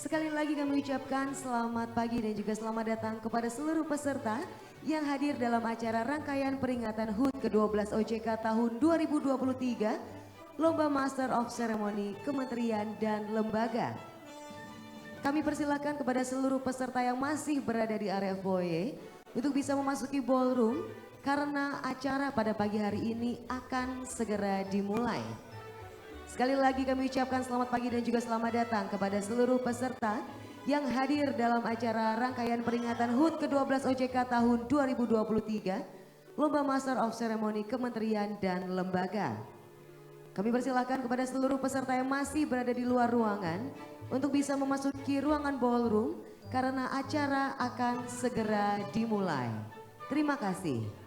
Sekali lagi kami ucapkan selamat pagi dan juga selamat datang kepada seluruh peserta yang hadir dalam acara rangkaian peringatan HUT ke-12 OJK tahun 2023 Lomba Master of Ceremony Kementerian dan Lembaga. Kami persilakan kepada seluruh peserta yang masih berada di area foyer untuk bisa memasuki ballroom karena acara pada pagi hari ini akan segera dimulai. Sekali lagi kami ucapkan selamat pagi dan juga selamat datang kepada seluruh peserta yang hadir dalam acara rangkaian peringatan HUT ke-12 OJK tahun 2023 Lomba Master of Ceremony Kementerian dan Lembaga. Kami persilakan kepada seluruh peserta yang masih berada di luar ruangan untuk bisa memasuki ruangan ballroom karena acara akan segera dimulai. Terima kasih.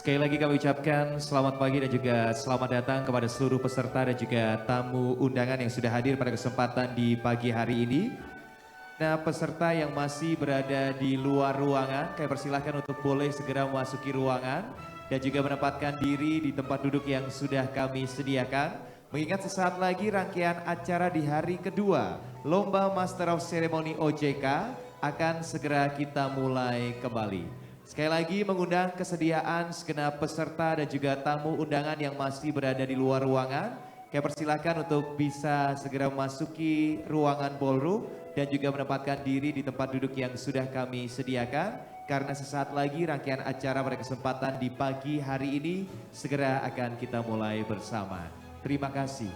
Sekali lagi kami ucapkan selamat pagi dan juga selamat datang kepada seluruh peserta dan juga tamu undangan yang sudah hadir pada kesempatan di pagi hari ini. Nah, peserta yang masih berada di luar ruangan, kami persilahkan untuk boleh segera memasuki ruangan dan juga menempatkan diri di tempat duduk yang sudah kami sediakan. Mengingat sesaat lagi rangkaian acara di hari kedua Lomba Master of Ceremony OJK akan segera kita mulai kembali. Sekali lagi mengundang kesediaan segenap peserta dan juga tamu undangan yang masih berada di luar ruangan. Kami persilahkan untuk bisa segera memasuki ruangan ballroom dan juga menempatkan diri di tempat duduk yang sudah kami sediakan. Karena sesaat lagi rangkaian acara pada kesempatan di pagi hari ini segera akan kita mulai bersama. Terima kasih.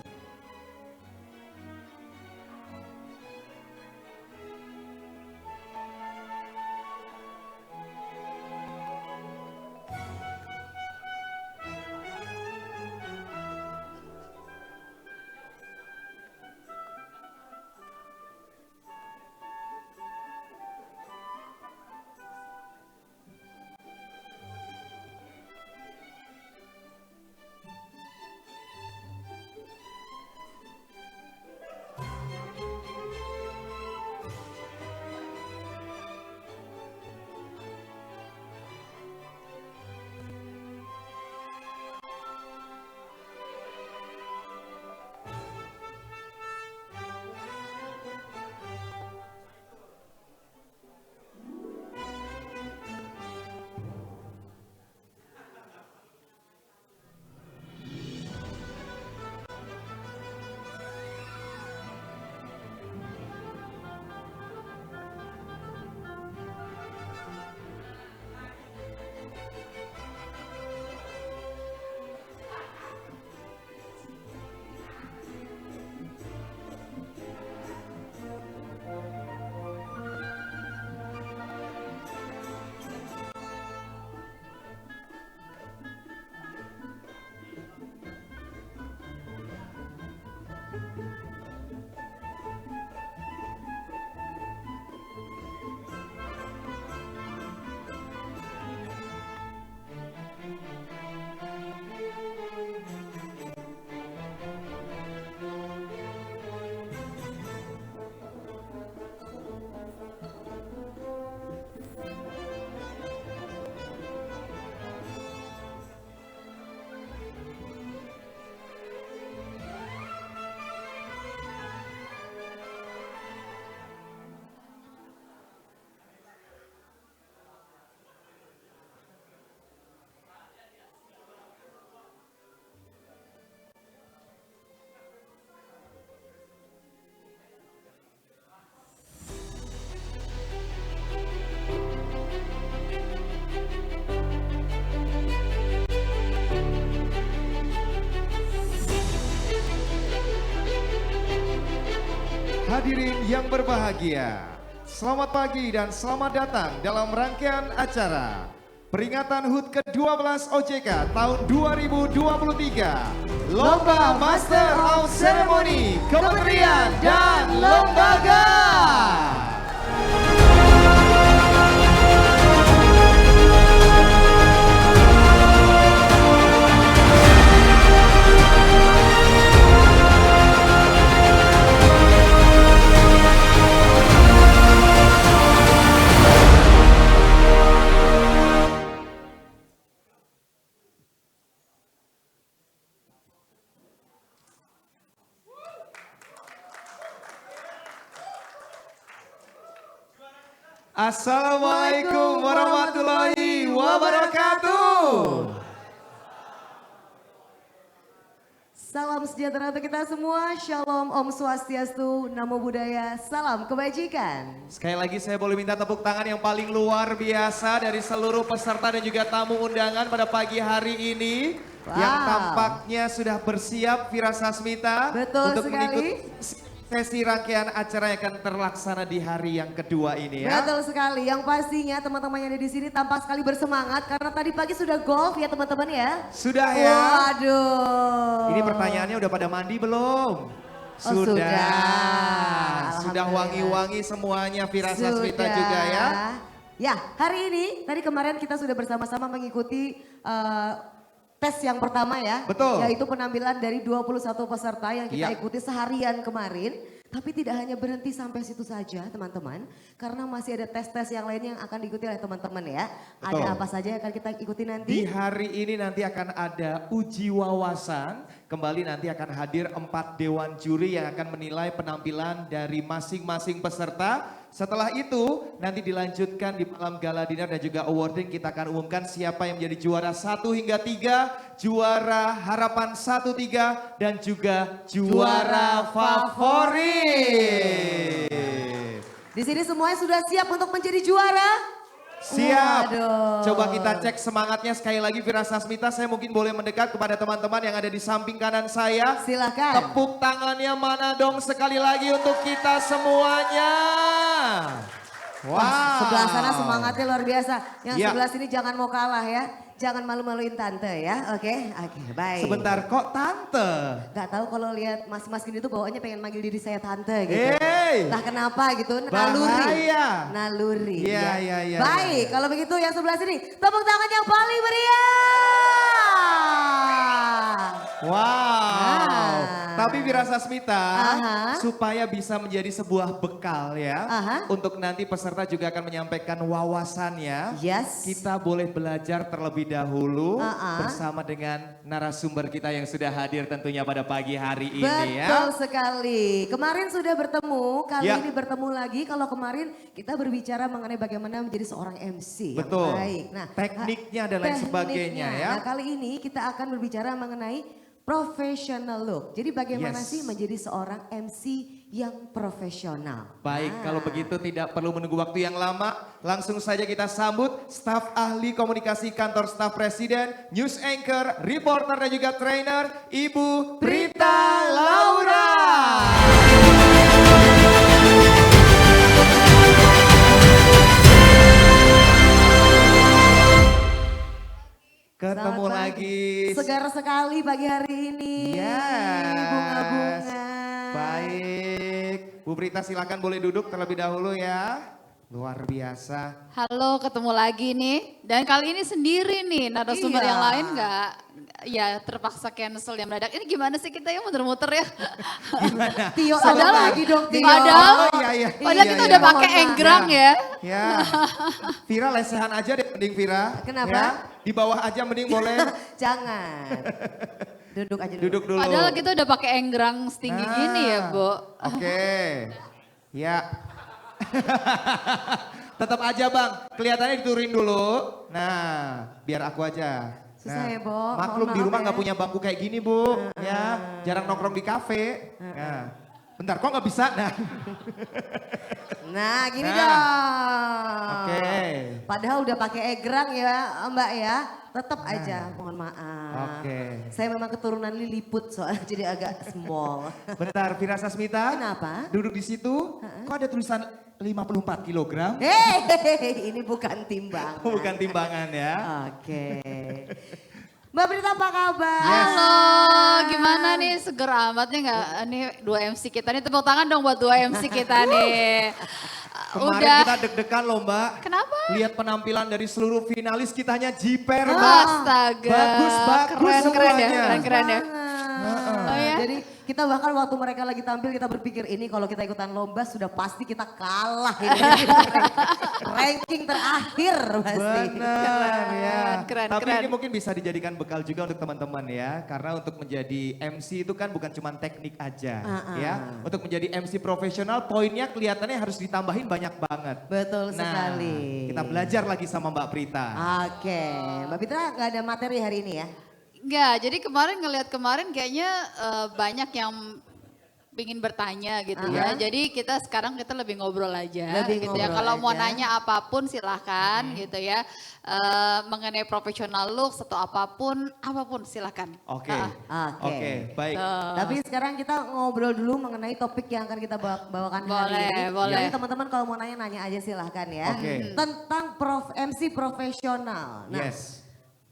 Hadirin yang berbahagia, selamat pagi dan selamat datang dalam rangkaian acara peringatan HUT ke-12 OJK tahun 2023 Lomba Master of Ceremony Kementerian dan Lembaga. Assalamualaikum warahmatullahi wabarakatuh. Salam sejahtera untuk kita semua. Shalom, Om Swastiastu, Namo Buddhaya, salam kebajikan. Sekali lagi saya boleh minta tepuk tangan yang paling luar biasa dari seluruh peserta dan juga tamu undangan pada pagi hari ini. Wow. Yang tampaknya sudah bersiap Vira Sasmita untuk mengikuti sesi rangkaian acara yang akan terlaksana di hari yang kedua ini ya. Betul sekali, yang pastinya teman-teman yang ada di sini tampak sekali bersemangat karena tadi pagi sudah golf ya teman-teman ya. Sudah ya? Waduh. Ini pertanyaannya udah pada mandi belum? Sudah. Sudah wangi-wangi semuanya Vira Sasmita juga ya. Ya, hari ini tadi kemarin kita sudah bersama-sama mengikuti tes yang pertama ya. Betul. Yaitu penampilan dari 21 peserta yang kita Iya. ikuti seharian kemarin. Tapi tidak hanya berhenti sampai situ saja teman-teman. Karena masih ada tes-tes yang lainnya yang akan diikuti oleh teman-teman ya. Betul. Ada apa saja yang akan kita ikuti nanti? Di hari ini nanti akan ada uji wawasan. Kembali nanti akan hadir 4 dewan juri yang akan menilai penampilan dari masing-masing peserta. Setelah itu nanti dilanjutkan di malam gala dinner dan juga awarding, kita akan umumkan siapa yang menjadi juara 1 hingga 3, juara harapan 1-3 dan juga juara favorit. Di sini semuanya sudah siap untuk menjadi juara? Siap. Waduh. Coba kita cek semangatnya sekali lagi Vira Sasmita. Saya mungkin boleh mendekat kepada teman-teman yang ada di samping kanan saya. Silakan. Tepuk tangannya mana dong sekali lagi untuk kita semuanya. Wow. Sebelah sana semangatnya luar biasa. Yang Ya. sebelah sini jangan mau kalah ya. Jangan malu-maluin tante ya. Oke, baik. Sebentar kok tante? Gak tahu kalau lihat mas-mas gini tuh bawaannya pengen manggil diri saya tante gitu. Hey. Nah kenapa gitu, Bahaya. naluri. Iya, ya. iya, iya, Baik, iya. kalau begitu yang sebelah sini tepuk tangan yang paling meriah. Wow. Ah. Tapi Vira Sasmita, Aha. supaya bisa menjadi sebuah bekal ya. Aha. Untuk nanti peserta juga akan menyampaikan wawasannya. Yes. Kita boleh belajar terlebih dahulu Ah-ah. bersama dengan narasumber kita yang sudah hadir tentunya pada pagi hari ini Betul ya. sekali. Kemarin sudah bertemu, kali Ya. ini bertemu lagi. Kalau kemarin kita berbicara mengenai bagaimana menjadi seorang MC yang Betul. baik. Nah, Tekniknya dan lain sebagainya ya. Nah, kali ini kita akan berbicara mengenai professional look. Jadi bagaimana Yes. sih menjadi seorang MC yang profesional? Baik, Nah, kalau begitu tidak perlu menunggu waktu yang lama. Langsung saja kita sambut staf ahli komunikasi kantor staf presiden, news anchor, reporter dan juga trainer, Ibu Prita Laura. Ketemu selamat pagi. lagi. Segar sekali pagi hari ini. Yes. Bunga-bunga. Baik, Bu Prita silakan boleh duduk terlebih dahulu ya. Luar biasa. Halo, ketemu lagi nih. Dan kali ini sendiri nih, narasumber Iya. yang lain nggak ya terpaksa cancel yang mendadak. Ini gimana sih kita ya muter-muter ya? Gimana? Tio, Padahal- apa lagi dong Tio? padahal- Oh, iya, iya. Padahal Iya, kita iya. udah pakai Mohon maaf. enggrang ya. Ya, Vira lesehan aja deh mending Vira. Kenapa? Ya, di bawah aja mending boleh. Jangan. Duduk aja dulu. Duduk dulu. Padahal kita udah pakai enggrang setinggi Nah, gini ya, Bu. Oke. Ya. Tetap aja Bang, kelihatannya diturunin dulu. Nah, biar aku aja. Susah Nah, ya, Bo. Maklum Mohon di rumah maaf nggak ya. punya bangku kayak gini Bu. Ya, jarang nongkrong di kafe. Nah, bentar kok nggak bisa? Nah, Nah, gini Nah. dong. Oke. Padahal udah pakai egrang ya, Mbak ya. Tetap aja, mohon maaf. Oke. Saya memang keturunan Lilliput soalnya jadi agak small. bentar Vira Sasmita. Kenapa? Duduk di situ. Kok ada tulisan 54 kilogram? Hei, ini bukan timbangan. Bukan timbangan ya. Oke. Mbak Prita apa kabar? Halo, gimana nih seger amat nih nggak? Nih 2 MC kita nih, tepuk tangan dong buat 2 MC kita nih. Kemarin Udah. kita deg-degan loh Mbak. Kenapa? Lihat penampilan dari seluruh finalis kitanya jiper Mbak. Astaga. Bagus, bagus Keren ya, semuanya. keren ya. Banget. Oh ya? Jadi kita bahkan waktu mereka lagi tampil kita berpikir ini kalau kita ikutan lomba sudah pasti kita kalah ini. Ranking terakhir pasti. Benar ya. Keren, Tapi keren. ini mungkin bisa dijadikan bekal juga untuk teman-teman ya. Karena untuk menjadi MC itu kan bukan cuma teknik aja ya. Untuk menjadi MC profesional poinnya kelihatannya harus ditambahin banyak banget. Betul Nah, sekali. kita belajar lagi sama Mbak Prita. Oke, Mbak Prita nggak ada materi hari ini ya? Enggak, jadi kemarin ngelihat kayaknya banyak yang pingin bertanya gitu ya. Jadi sekarang kita lebih ngobrol aja Lebih gitu ya. ngobrol Kalau mau aja. nanya apapun silahkan gitu ya. Mengenai professional looks atau apapun silahkan. Oke. Ah, Oke, baik. Tapi sekarang kita ngobrol dulu mengenai topik yang akan kita bawakan hari Boleh, ini. boleh. Jadi teman-teman kalau mau nanya aja silahkan ya. Oke. Tentang MC profesional. Nah, Yes.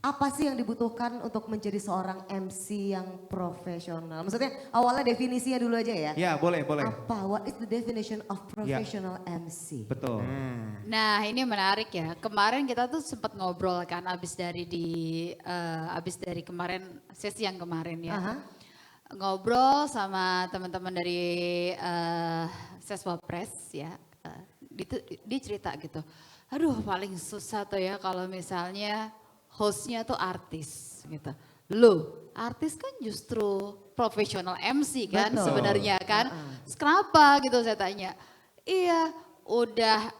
Apa sih yang dibutuhkan untuk menjadi seorang MC yang profesional? Maksudnya awalnya definisinya dulu aja ya. Ya, boleh. Apa? What is the definition of professional MC? Betul. Nah ini menarik ya. Kemarin kita tuh sempat ngobrol kan abis dari kemarin sesi yang kemarin ya. Aha. Ngobrol sama teman-teman dari Seswapres ya. Dia cerita gitu. Aduh paling susah tuh ya kalau misalnya hostnya tuh artis gitu. Loh artis kan justru profesional MC kan Betul. sebenarnya kan. Kenapa gitu saya tanya. Iya udah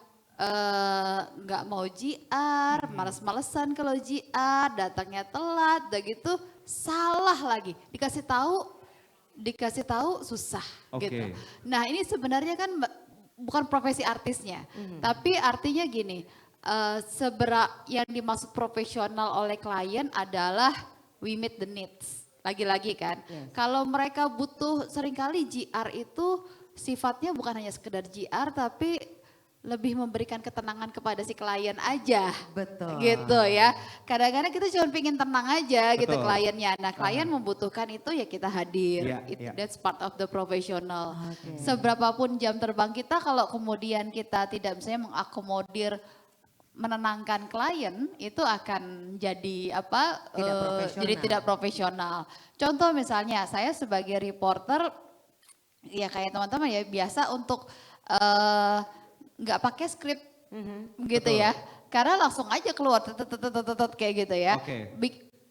nggak mau JR, males-malesan kalau JR, datangnya telat, udah gitu salah lagi. Dikasih tahu susah Oke. gitu. Nah ini sebenarnya kan bukan profesi artisnya, tapi artinya gini, yang dimaksud profesional oleh klien adalah we meet the needs. Lagi-lagi kan, kalau mereka butuh seringkali JR itu sifatnya bukan hanya sekedar JR tapi lebih memberikan ketenangan kepada si klien aja. Betul. Gitu ya. Kadang-kadang kita cuma pingin tenang aja gitu Betul. kliennya. Nah klien membutuhkan itu ya kita hadir. Iya. That's part of the professional. Oke. Seberapapun jam terbang kita kalau kemudian kita tidak misalnya mengakomodir menenangkan klien itu akan jadi apa? Tidak profesional. Jadi tidak profesional. Contoh misalnya saya sebagai reporter ya kayak teman-teman ya biasa untuk nggak pakai skrip gitu Betul. ya. Karena langsung aja keluar kayak gitu ya. Oke.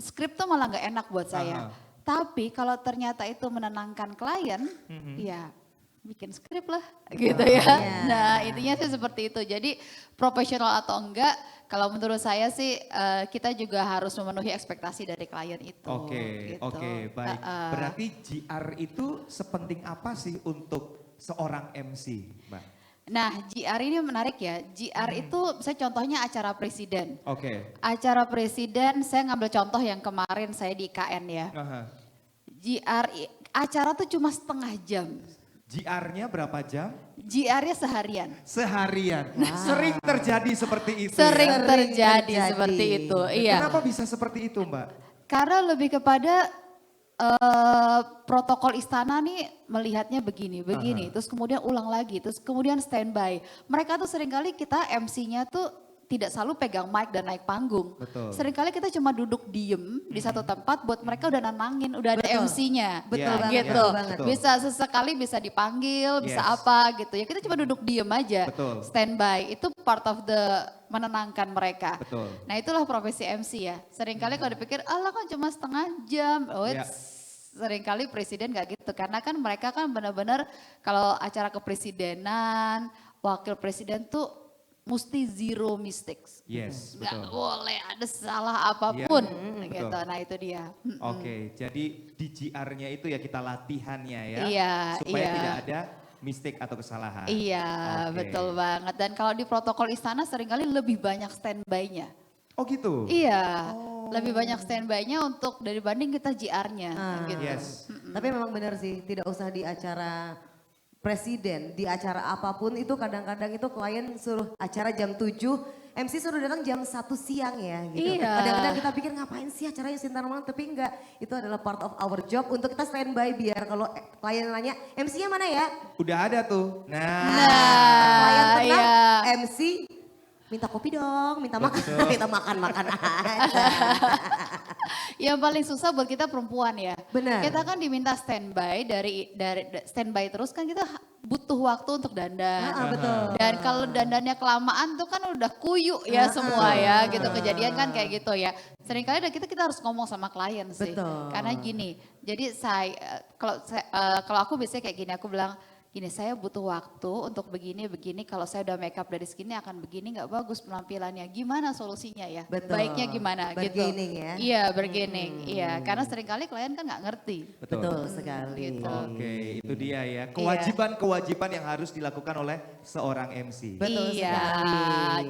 Skrip tuh malah nggak enak buat saya. Aha. Tapi kalau ternyata itu menenangkan klien, ya bikin skrip lah gitu ya. Iya. Nah intinya sih seperti itu. Jadi profesional atau enggak, kalau menurut saya sih kita juga harus memenuhi ekspektasi dari klien itu. Oke, gitu. baik. Berarti JR itu sepenting apa sih untuk seorang MC, Mbak? Nah JR ini menarik ya. JR itu saya contohnya acara presiden. Oke. Acara presiden saya ngambil contoh yang kemarin saya di IKN ya. Aha. Acara tuh cuma setengah jam. JR-nya berapa jam? JR-nya seharian. Seharian. Sering terjadi seperti itu. Sering ya? terjadi terjadi. seperti itu. Iya. Kenapa bisa seperti itu, Mbak? Karena lebih kepada protokol istana nih melihatnya begini, terus kemudian ulang lagi, terus kemudian standby. Mereka tuh seringkali kita MC-nya tuh tidak selalu pegang mic dan naik panggung. Betul. Seringkali kita cuma duduk diem di satu tempat buat mereka udah nenangin, udah ada Betul. MC-nya. Betul Ya, banget, Gitu. betul banget. Betul. Bisa sesekali bisa dipanggil, bisa Yes. apa gitu ya. Kita cuma duduk diem aja. Betul. Standby, itu part of the menenangkan mereka. Betul. Nah itulah profesi MC ya. Seringkali kalau dipikir, alah kan cuma setengah jam. Oh, Ya. seringkali presiden gak gitu. Karena kan mereka kan benar-benar kalau acara kepresidenan, wakil presiden tuh mesti zero mistakes. Yes, Gak betul. boleh ada salah apapun. Iya, Gitu. betul. Nah itu dia. Oke, jadi di JR-nya itu ya kita latihannya ya. Iya, supaya iya. tidak ada mistake atau kesalahan. Iya Oke. betul banget. Dan kalau di protokol istana seringkali lebih banyak standby-nya. Oh gitu? Iya, lebih banyak standby-nya untuk dibanding kita JR-nya. Gitu. Yes. Tapi memang benar sih, tidak usah di acara presiden, di acara apapun itu kadang-kadang itu klien suruh acara jam 7, MC suruh datang jam 1 siang ya gitu. Iya. Kadang-kadang kita pikir ngapain sih acaranya sinar malam, tapi enggak. Itu adalah part of our job untuk kita standby biar kalau klien nanya MC-nya mana ya? Udah ada tuh. Nah. Klien tenang, iya. MC minta kopi dong, minta makan, minta makan aja. Yang paling susah buat kita perempuan ya. Benar. Kita kan diminta standby dari standby terus kan kita butuh waktu untuk dandan. Betul. Dan kalau dandannya kelamaan tuh kan udah kuyuk ya semua ya gitu. Kejadian kan kayak gitu ya. Seringkali kita harus ngomong sama klien sih. Betul. Karena gini, jadi kalau aku biasanya kayak gini, aku bilang gini, saya butuh waktu untuk begini, kalau saya udah make up dari segini akan begini nggak bagus penampilannya. Gimana solusinya ya? Betul. Baiknya gimana gitu. Bargaining ya. Iya, bargaining. Iya, karena seringkali klien kan nggak ngerti. Betul sekali. Gitu. Oke, itu dia ya. Kewajiban-kewajiban yang harus dilakukan oleh seorang MC. Betul Iya. sekali.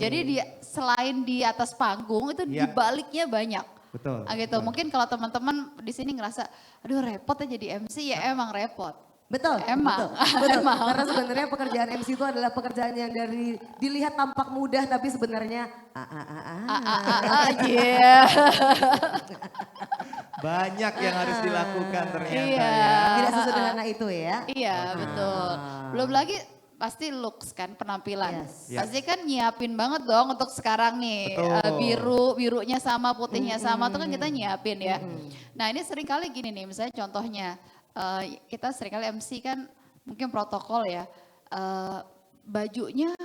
Jadi selain di atas panggung itu di Iya. baliknya banyak. Betul. Gitu. Mungkin kalau teman-teman di sini ngerasa, aduh repot ya jadi MC ya emang repot. Betul, Emang, betul. emang. Karena sebenarnya pekerjaan MC itu adalah pekerjaan yang dari dilihat tampak mudah tapi sebenarnya Iya. Banyak yang harus dilakukan ternyata Iya. ya. Tidak sesederhana itu ya. Iya, betul. Belum lagi pasti looks kan, penampilan. Yes. Pasti kan nyiapin banget dong untuk sekarang nih. Betul. Birunya sama, putihnya sama, itu kan kita nyiapin ya. Nah ini sering kali gini nih, misalnya contohnya, kita sering kali MC kan mungkin protokol ya, bajunya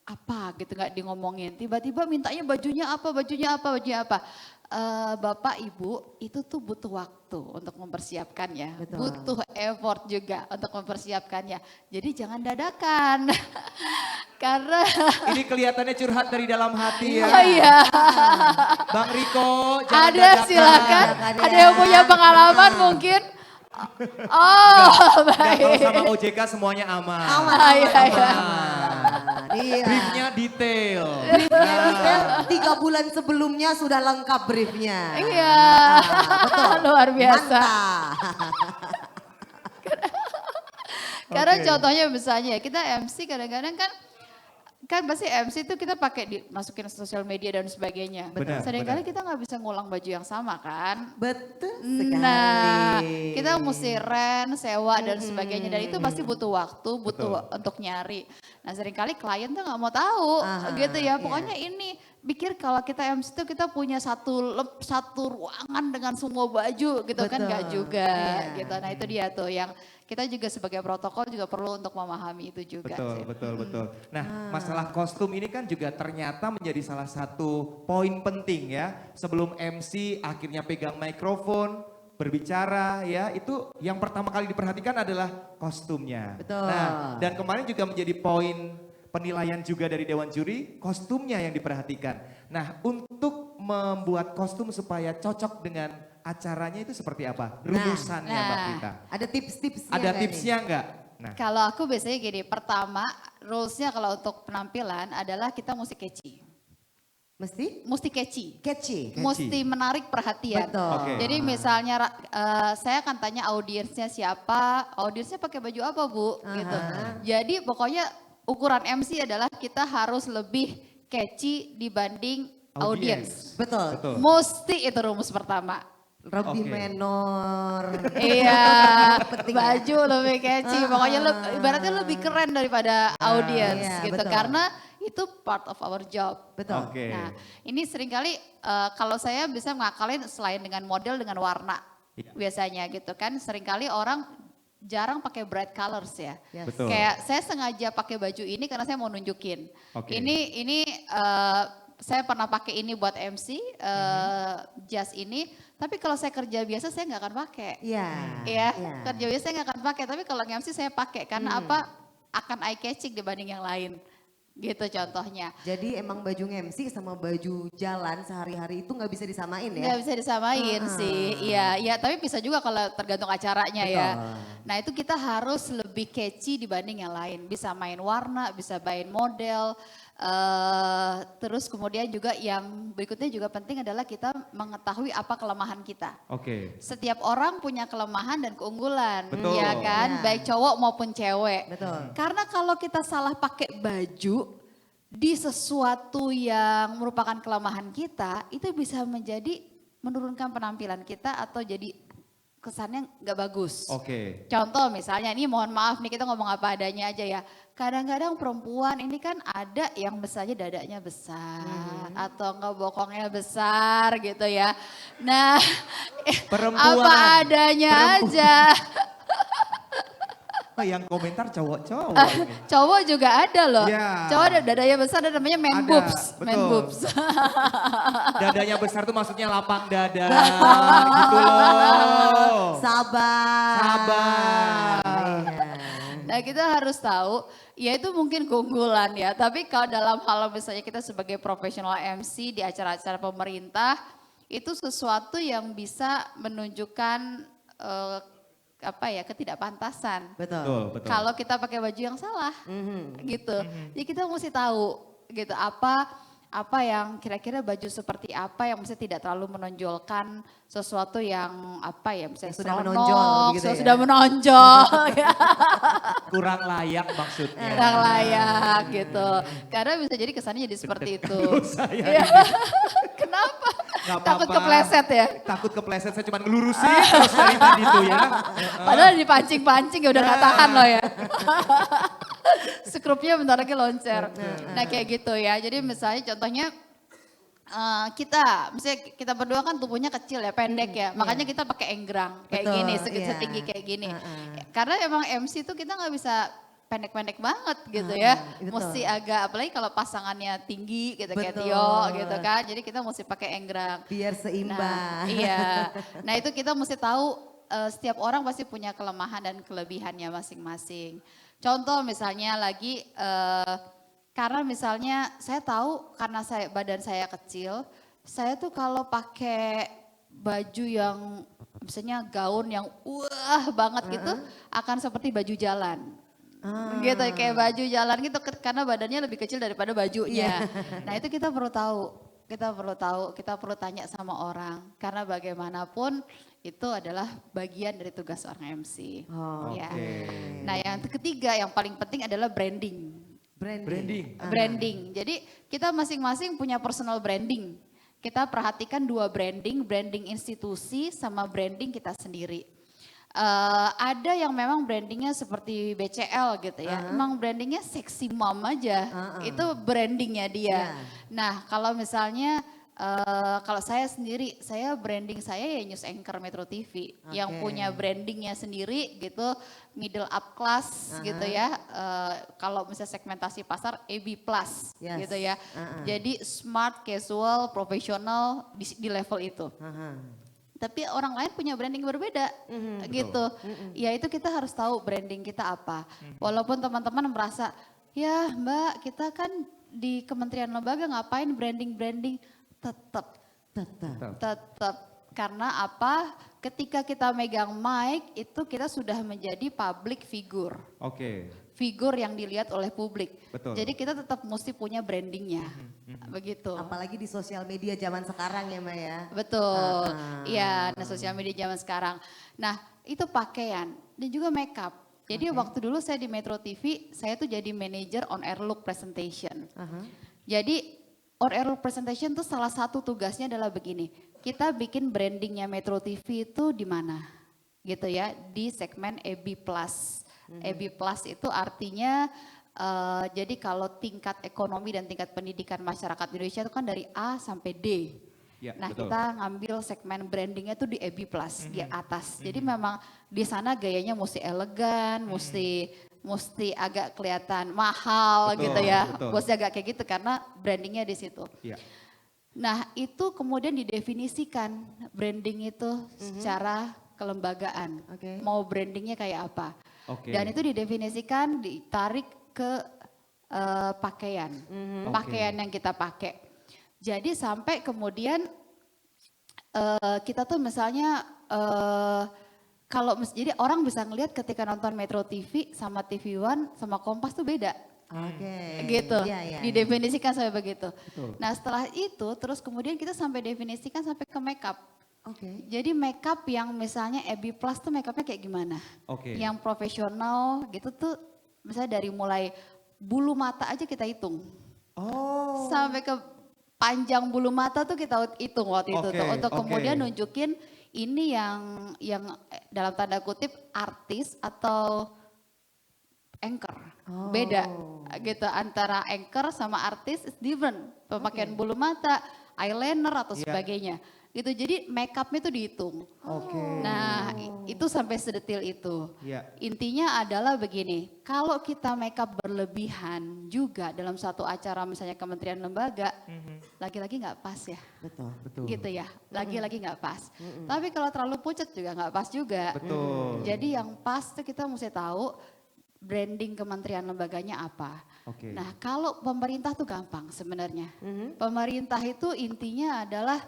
apa gitu nggak di ngomongin. Tiba-tiba mintanya bajunya apa. Bapak Ibu itu tuh butuh waktu untuk mempersiapkannya, Betul. butuh effort juga untuk mempersiapkannya. Jadi jangan dadakan, karena Ini kelihatannya curhat dari dalam hati ya. oh iya, Bang Riko, jangan ada dadakan. silakan, Dadakan ada ya. yang punya pengalaman mungkin. Oh Nggak, kalau baik. sama OJK semuanya aman. Iya, iya. Iya. Briefnya detail. Briefnya 3 bulan sebelumnya sudah lengkap briefnya. Iya, luar biasa. Mantap. Karena Oke. contohnya misalnya kita MC kadang-kadang kan pasti MC itu kita pakai masukin sosial media dan sebagainya. Benar, Seringkali benar. kita nggak bisa ngulang baju yang sama kan. Betul sekali. Nah, kita mesti rent, sewa dan sebagainya dan itu pasti butuh waktu, butuh untuk nyari. Nah, seringkali klien tuh nggak mau tahu Aha, gitu ya. iya. Pokoknya ini pikir kalau kita MC itu kita punya satu ruangan dengan semua baju gitu kan Betul, nggak juga iya. gitu. Nah, itu dia tuh yang kita juga sebagai protokol juga perlu untuk memahami itu juga Betul, sih. betul. Nah, masalah kostum ini kan juga ternyata menjadi salah satu poin penting ya. Sebelum MC akhirnya pegang mikrofon, berbicara ya, itu yang pertama kali diperhatikan adalah kostumnya. Betul. Nah, dan kemarin juga menjadi poin penilaian juga dari Dewan Juri, kostumnya yang diperhatikan. Nah, untuk membuat kostum supaya cocok dengan acaranya itu seperti apa? Rumusannya Mbak nah. Prita. Ada tips-tipsnya Ada nggak nih? tipsnya enggak? Nah, Kalau aku biasanya gini, pertama rulesnya kalau untuk penampilan adalah kita mesti catchy. Mesti catchy. Catchy. Mesti menarik perhatian. Betul. Oke. Jadi misalnya saya akan tanya audiensnya siapa, audiensnya pakai baju apa Bu, gitu. Jadi pokoknya ukuran MC adalah kita harus lebih catchy dibanding audiens. Betul. betul. Mesti itu rumus pertama. Robby Oke. Menor. Iya, Penting ya? baju lebih catchy, pokoknya ibaratnya lebih keren daripada audiens iya, gitu. betul. Karena itu part of our job. Betul. Oke. Nah, ini seringkali kalau saya bisa ngakalin selain dengan model dengan warna Iya. biasanya gitu kan. Seringkali orang jarang pakai bright colors ya. Yes. Betul. Kayak saya sengaja pakai baju ini karena saya mau nunjukin. Oke. Ini saya pernah pakai ini buat MC jas ini, tapi kalau saya kerja biasa saya nggak akan pakai. Iya. Ya, iya. kerja biasa saya nggak akan pakai, tapi kalau MC saya pakai karena apa? Akan eye catching dibanding yang lain. Gitu contohnya. Jadi emang baju MC sama baju jalan sehari-hari itu nggak bisa disamain ya? Nggak bisa disamain sih, iya, tapi bisa juga kalau tergantung acaranya ya. Betul. Nah itu kita harus lebih catchy dibanding yang lain. Bisa main warna, bisa main model, terus kemudian juga yang berikutnya juga penting adalah kita mengetahui apa kelemahan kita. Oke. Setiap orang punya kelemahan dan keunggulan, Betul. ya kan? Ya. Baik cowok maupun cewek. Betul. Karena kalau kita salah pakai baju di sesuatu yang merupakan kelemahan kita, itu bisa menjadi menurunkan penampilan kita atau jadi kesannya nggak bagus. Oke. Contoh misalnya, ini mohon maaf nih kita ngomong apa adanya aja ya. Kadang-kadang perempuan ini kan ada yang misalnya dadanya besar atau enggak bokongnya besar gitu ya. Nah, Perempuan. apa adanya aja. Oh, yang komentar cowok-cowok ini. Cowok juga ada loh. Ya. Cowok ada dadanya besar ada namanya man Ada, boobs. Man betul. boobs. Dadanya besar tuh maksudnya lapang dada gitu loh. Sabar. Sabar. Iya. Nah kita harus tahu, ya itu mungkin keunggulan ya. Tapi kalau dalam hal misalnya kita sebagai profesional MC di acara-acara pemerintah, itu sesuatu yang bisa menunjukkan ketidakpantasan. Betul. Betul. Kalau kita pakai baju yang salah, gitu. Jadi kita mesti tahu, gitu apa apa yang kira-kira baju seperti apa yang mesti tidak terlalu menonjolkan sesuatu yang apa ya misalnya Yang sudah seronok, menonjol begitu ya. sudah menonjol ya. Kurang layak maksudnya. Kurang layak gitu. Karena bisa jadi kesannya jadi seperti itu. Saya Iya. ini. Kenapa? Nggak Takut apa-apa. kepleset ya? Takut kepleset, saya cuma ngelurusin terus dari tadi tuh ya. Padahal dipancing-pancing ya udah gak tahan loh ya. Skrupnya bentar lagi loncer. Nah kayak gitu ya. Jadi misalnya contohnya misalnya kita berdua kan tubuhnya kecil ya, pendek ya. Makanya kita pakai enggrang kayak Betul, gini, iya. setinggi kayak gini. Karena emang MC itu kita nggak bisa pendek-pendek banget gitu ya. Betul. Mesti agak, apalagi kalau pasangannya tinggi gitu kayak Betul. Tio gitu kan. Jadi kita mesti pakai enggrang. Biar seimbang. Nah, iya. Nah itu kita mesti tahu setiap orang pasti punya kelemahan dan kelebihannya masing-masing. Contoh misalnya lagi karena misalnya saya tahu karena badan saya kecil, saya tuh kalau pakai baju yang misalnya gaun yang wah banget gitu akan seperti baju jalan. Gitu kayak baju jalan gitu karena badannya lebih kecil daripada bajunya. Nah itu kita perlu tahu. Kita perlu tanya sama orang karena bagaimanapun itu adalah bagian dari tugas seorang MC. Ya. Nah yang ketiga yang paling penting adalah branding. Branding. Jadi kita masing-masing punya personal branding. Kita perhatikan dua branding institusi sama branding kita sendiri. Ada yang memang brandingnya seperti BCL gitu ya, emang brandingnya seksi mom aja, itu brandingnya dia. Nah kalau misalnya kalau saya sendiri, saya branding saya ya News Anchor Metro TV, yang punya brandingnya sendiri gitu, middle up class gitu ya. Kalau misalnya segmentasi pasar AB plus gitu ya. Jadi smart, casual, profesional di level itu. Tapi orang lain punya branding berbeda gitu. Ya itu kita harus tahu branding kita apa. Walaupun teman-teman merasa, ya Mbak kita kan di kementerian lembaga ngapain branding. Tetap. Karena apa? Ketika kita megang mic itu kita sudah menjadi public figure. Figur yang dilihat oleh publik. Betul. Jadi kita tetap mesti punya brandingnya. Begitu. Apalagi di sosial media zaman sekarang ya Mbak ya. Betul, iya, nah sosial media zaman sekarang. Nah itu pakaian dan juga makeup. Jadi waktu dulu saya di Metro TV, saya tuh jadi manager on air look presentation. Jadi on air look presentation tuh salah satu tugasnya adalah begini, kita bikin brandingnya Metro TV itu di mana, gitu ya, di segmen AB Plus. AB Plus itu artinya jadi kalau tingkat ekonomi dan tingkat pendidikan masyarakat Indonesia itu kan dari A sampai D. Nah betul. kita ngambil segmen brandingnya tuh di AB Plus, di atas. Jadi memang di sana gayanya mesti elegan, mesti agak kelihatan mahal gitu ya. Mesti agak kayak gitu karena brandingnya di situ. Nah itu kemudian didefinisikan branding itu secara kelembagaan. Mau brandingnya kayak apa. Dan itu didefinisikan, ditarik ke pakaian. Pakaian yang kita pakai. Jadi sampai kemudian kita tuh misalnya jadi orang bisa ngelihat ketika nonton Metro TV sama TV One sama Kompas tuh beda. Gitu, didefinisikan sampai begitu. Nah setelah itu terus kemudian kita sampai definisikan sampai ke makeup. Jadi makeup yang misalnya AB Plus tuh makeupnya kayak gimana? Yang profesional gitu tuh misalnya dari mulai bulu mata aja kita hitung. Sampai ke panjang bulu mata tuh kita hitung waktu itu tuh untuk kemudian nunjukin ini yang dalam tanda kutip artis atau anchor. Beda gitu antara anchor sama artis is different. Pemakaian bulu mata, eyeliner atau sebagainya. Gitu. Jadi make up-nya itu dihitung. Nah itu sampai sedetil itu. Intinya adalah begini, kalau kita make up berlebihan juga dalam satu acara misalnya kementerian lembaga, lagi-lagi nggak pas ya. Betul. Gitu ya, lagi-lagi nggak pas. Tapi kalau terlalu pucat juga nggak pas juga. Jadi yang pas tuh kita mesti tahu branding kementerian lembaganya apa. Nah kalau pemerintah tuh gampang sebenarnya. Pemerintah itu intinya adalah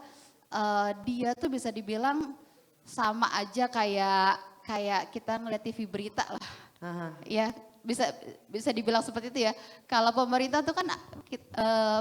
dia tuh bisa dibilang sama aja kayak kita ngeliat TV berita lah. Ya bisa dibilang seperti itu ya. Kalau pemerintah tuh kan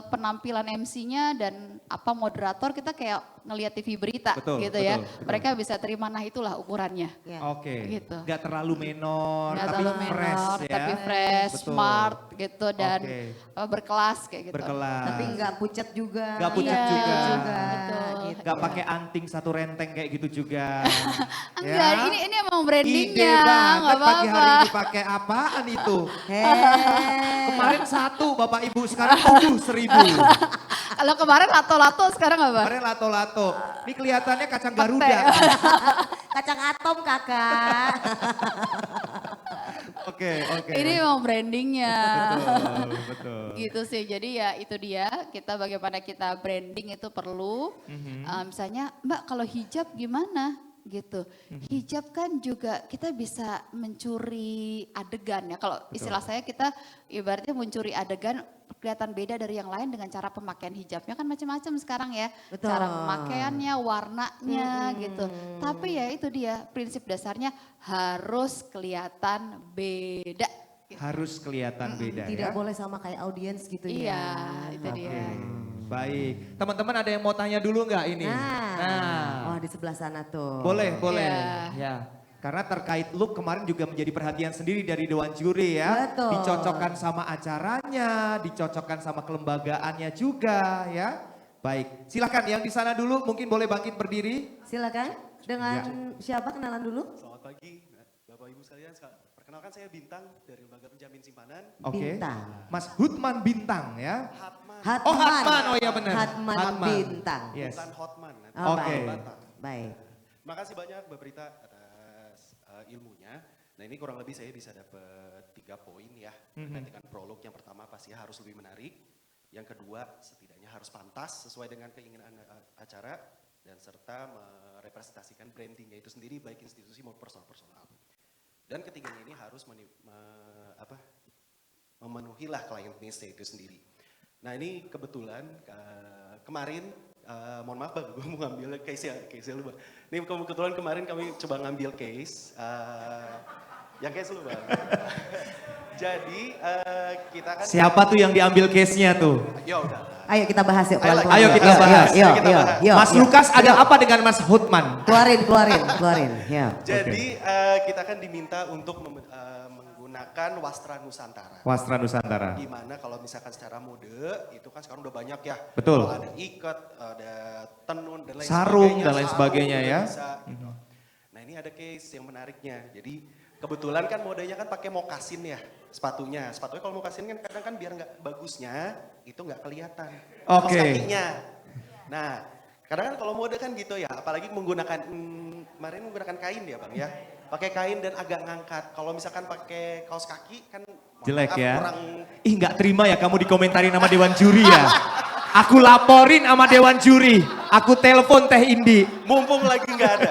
penampilan MC-nya dan apa moderator kita kayak ngelihat TV berita Betul, gitu ya. betul. Mereka bisa terima, nah itulah ukurannya. Ya. Oke, Gitu. nggak terlalu menor, Nggak tapi terlalu fresh menor, ya. tapi fresh, Betul. smart gitu dan Oke. berkelas kayak gitu. Berkelas. Tapi nggak pucat juga. Nggak pucat Iya, juga. betul. Gitu. Nggak pakai anting satu renteng kayak gitu juga. Enggak, ini emang Ide brandingnya, banget nggak pagi hari apa-apa. ini pakai apaan itu? Hei. Kemarin 1 Bapak Ibu, sekarang 1000. Kalau kemarin lato-lato, sekarang apa? Kemarin lato-lato. Ini kelihatannya kacang Pete. Garuda. Kacang atom kakak. Oke. Ini emang brandingnya. Betul. Gitu sih, jadi ya itu dia, kita bagaimana kita branding itu perlu. Misalnya, Mbak kalau hijab gimana? Gitu. Hijab kan juga kita bisa mencuri adegan ya. Kalau istilah saya kita ibaratnya mencuri adegan kelihatan beda dari yang lain dengan cara pemakaian hijabnya kan macam-macam sekarang ya. Betul. Cara pemakaiannya, warnanya gitu. Tapi ya itu dia prinsip dasarnya harus kelihatan beda. Harus kelihatan beda Tidak ya. boleh sama kayak audiens gitu Iya, ya. itu dia. Baik. Teman-teman ada yang mau tanya dulu nggak ini? Oh di sebelah sana tuh. Boleh. Iya. Ya. Karena terkait look kemarin juga menjadi perhatian sendiri dari Dewan Juri ya. Betul. Dicocokkan sama acaranya, dicocokkan sama kelembagaannya juga ya. Baik, silakan yang di sana dulu mungkin boleh bangkit berdiri. Silakan. Dengan siapa kenalan dulu? Selamat pagi, Bapak Ibu sekalian. Perkenalkan saya Bintang dari Lembaga Penjamin Simpanan. Oke. Bintang. Mas Hutman Bintang ya. Hatman, Hatman. Oh, Hatman. Oh, iya benar. Hatman Hatman. Bintang. Yes. bukan Hotman. Nanti Oh, Oke. bantah. Baik. Makasih banyak Mbak Prita atas ilmunya. Nah ini kurang lebih saya bisa dapat 3 poin ya. Terkait dengan prolog yang pertama pasti harus lebih menarik. Yang kedua setidaknya harus pantas sesuai dengan keinginan acara. Dan serta merepresentasikan brandingnya itu sendiri baik institusi maupun personal-personal. Dan ketiganya ini harus memenuhilah client needs-nya itu sendiri. Nah ini kebetulan kemarin, mohon maaf Bang, gue mau ngambil case-nya lu Bang. Ini kebetulan kemarin kami coba ngambil case, yang case lu Bang. Jadi kita kan... Siapa tuh yang diambil case-nya tuh? Ya udah. Ayo kita bahas yuk. Ayo, pelan-pelan. ayo kita bahas. Yuk, Kita yuk, bahas. yuk, Mas yuk. Lukas ada apa dengan Mas Hutman? Keluarin. Ya. Jadi kita kan diminta untuk menggunakan Wastra Nusantara. Wastra Nusantara. Gimana kalau misalkan secara mode itu kan sekarang udah banyak ya. Betul. Kalau ada ikat, ada tenun dan lain Sarung sebagainya. dan lain sebagainya juga ya. bisa, gitu. Nah ini ada case yang menariknya. Jadi kebetulan kan modenya kan pakai mokasin ya sepatunya. Sepatunya kalau mokasin kan kadang kan biar nggak bagusnya itu nggak kelihatan. Kaos Oke. kakinya. Nah kadang kan kalau mode kan gitu ya. Apalagi menggunakan kemarin menggunakan kain ya bang ya. Pakai kain dan agak ngangkat. Kalau misalkan pakai kaos kaki kan Jelek maaf, ya. kurang. Ih nggak terima ya kamu dikomentarin sama Dewan Juri ya. Aku laporin sama Dewan Juri. Aku telepon Teh Indi. Mumpung lagi nggak ada.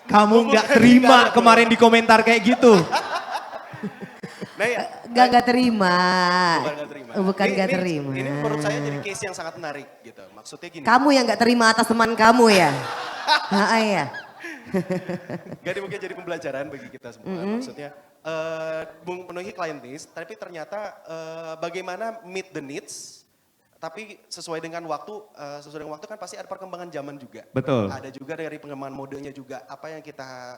Kamu nggak terima kemarin di komentar kayak gitu. Nah ya. Gak terima. Bukan nggak terima. Bukan Ini- gak ini- terima. Ini menurut saya jadi case yang sangat menarik gitu. Maksudnya gini. Kamu yang gak terima atas teman kamu ya? Nah, iya. Jadi mungkin jadi pembelajaran bagi kita semua. Maksudnya memenuhi client needs, tapi ternyata bagaimana meet the needs, tapi sesuai dengan waktu kan pasti ada perkembangan zaman juga. Betul. Ada juga dari pengembangan modenya juga. Apa yang kita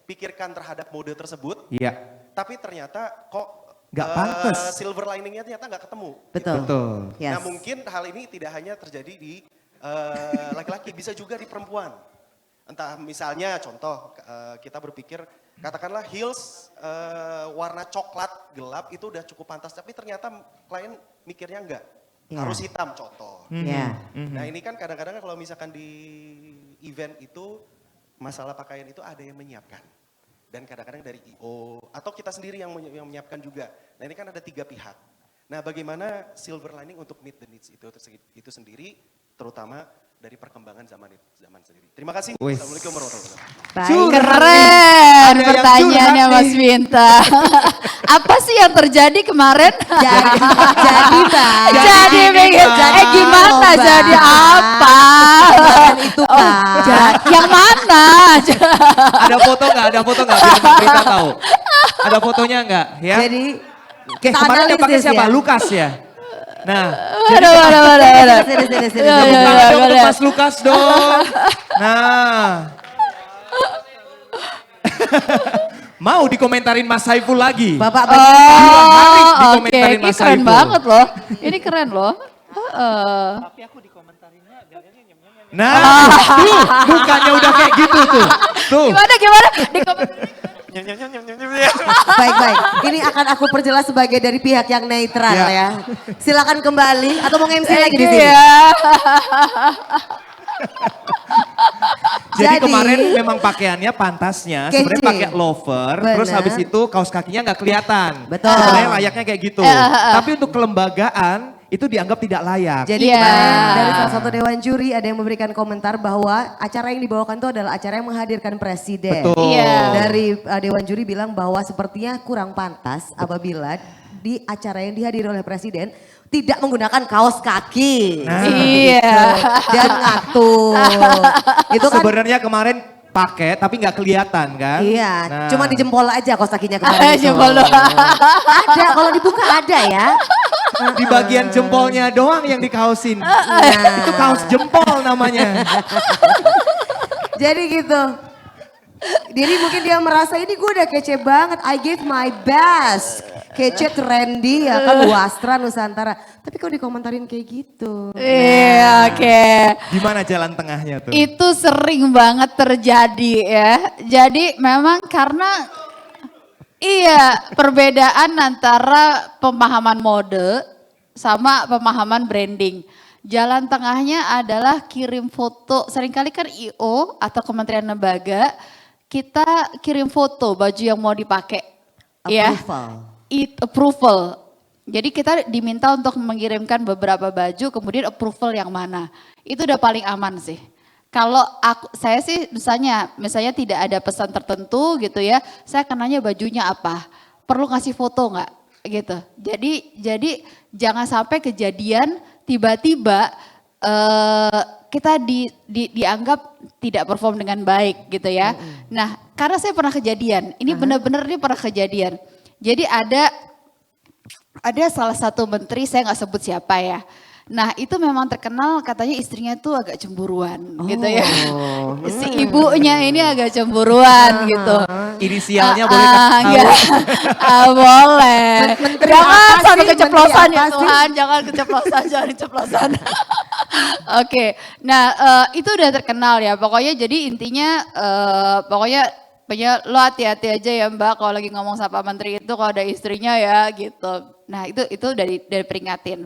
pikirkan terhadap mode tersebut, Iya. tapi ternyata kok Nggak pantes. silver liningnya ternyata nggak ketemu. Betul. Betul. Yes. Nah mungkin hal ini tidak hanya terjadi di laki-laki, bisa juga di perempuan. Entah misalnya contoh kita berpikir katakanlah heels warna coklat gelap itu udah cukup pantas. Tapi ternyata klien mikirnya enggak, Ya. harus hitam contoh. Ya. Nah ini kan kadang-kadang kalau misalkan di event itu masalah pakaian itu ada yang menyiapkan. Dan kadang-kadang dari IO atau kita sendiri yang menyiapkan juga. Nah ini kan ada 3 pihak. Nah bagaimana silver lining untuk meet the needs itu sendiri terutama dari perkembangan zaman sendiri. Terima kasih. Wih. Assalamualaikum warahmatullahi wabarakatuh. Baik. Keren Ada yang pertanyaannya curhat Mas Winta. Apa sih yang terjadi kemarin? Jadi Mbak. Jadi begini, gimana Mbak. jadi apa? Kemarin itu Oh, kan. yang mana? Ada foto nggak? Ada foto nggak? Biar Mbak Prita tahu. Ada fotonya nggak? Ya. Jadi Oke, kita kemarin yang pakai analisis siapa? ya. Lukas ya. Nah, Aduh. Sini. Ya, tepuk ya, tangan ya, dong untuk boleh. Mas Lukas dong. Nah. Mau dikomentarin Mas Saiful lagi? Bapak Oh, Harus oke, dikomentarin ini Mas keren Saiful. banget loh. Ini keren loh. Heeh. Nah, tuh mukanya udah kayak gitu tuh. Tuh. Gimana? Di komentar. baik. Ini akan aku perjelas sebagai dari pihak yang netral ya. Silakan kembali atau mau MC lagi di sini. Iya. Jadi Jadi- kemarin memang pakaiannya pantasnya sebenarnya Kece. pakai loafer, terus Bener. habis itu kaos kakinya nggak kelihatan. Betul. Sebenarnya layaknya kayak gitu. Tapi untuk kelembagaan itu dianggap tidak layak. Jadi Iya. kemarin dari salah satu dewan juri ada yang memberikan komentar bahwa acara yang dibawakan itu adalah acara yang menghadirkan presiden. Betul. Iya. Dari dewan juri bilang bahwa sepertinya kurang pantas apabila di acara yang dihadiri oleh presiden tidak menggunakan kaos kaki. Nah. Iya. Dan ngatur. Itu kan Sebenarnya kemarin pakai tapi nggak kelihatan kan? iya, Nah. cuma di jempol aja kaos kakinya kemarin itu. Jempol doang. Ada, kalau dibuka ada ya. Di bagian jempolnya doang yang dikausin. Nah. Itu kaos jempol namanya. Jadi gitu. Jadi mungkin dia merasa ini gue udah kece banget. I gave my best. Kece, trendy ya kan, wastra Nusantara. Tapi kok dikomentarin kayak gitu. Iya, oke. Gimana jalan tengahnya tuh? Itu sering banget terjadi ya. Jadi memang karena perbedaan antara pemahaman mode sama pemahaman branding. Jalan tengahnya adalah kirim foto. Seringkali kan IO atau Kementerian Lembaga kita kirim foto baju yang mau dipakai. Ya. Approval. Approval. Jadi kita diminta untuk mengirimkan beberapa baju, kemudian approval yang mana. Itu udah paling aman sih. Kalau saya sih misalnya tidak ada pesan tertentu gitu ya, saya akan nanya bajunya apa, perlu ngasih foto nggak gitu. Jadi jangan sampai kejadian tiba-tiba kita dianggap tidak perform dengan baik gitu ya. Nah karena saya pernah kejadian, ini benar-benar ini pernah kejadian. Jadi ada salah satu menteri, saya nggak sebut siapa ya. Nah itu memang terkenal katanya istrinya tuh agak cemburuan gitu ya. Si ibunya ini agak cemburuan gitu. Inisialnya boleh kasih tahu? Enggak. Boleh. Menteri Jangan apa sampai sih? keceplosan Menteri ya apa sih? Tuhan, jangan keceplosan. Oke, nah itu udah terkenal ya. Pokoknya jadi intinya pokoknya lo hati-hati aja ya Mbak kalau lagi ngomong sama menteri itu kalau ada istrinya ya gitu. Nah itu dari peringatin.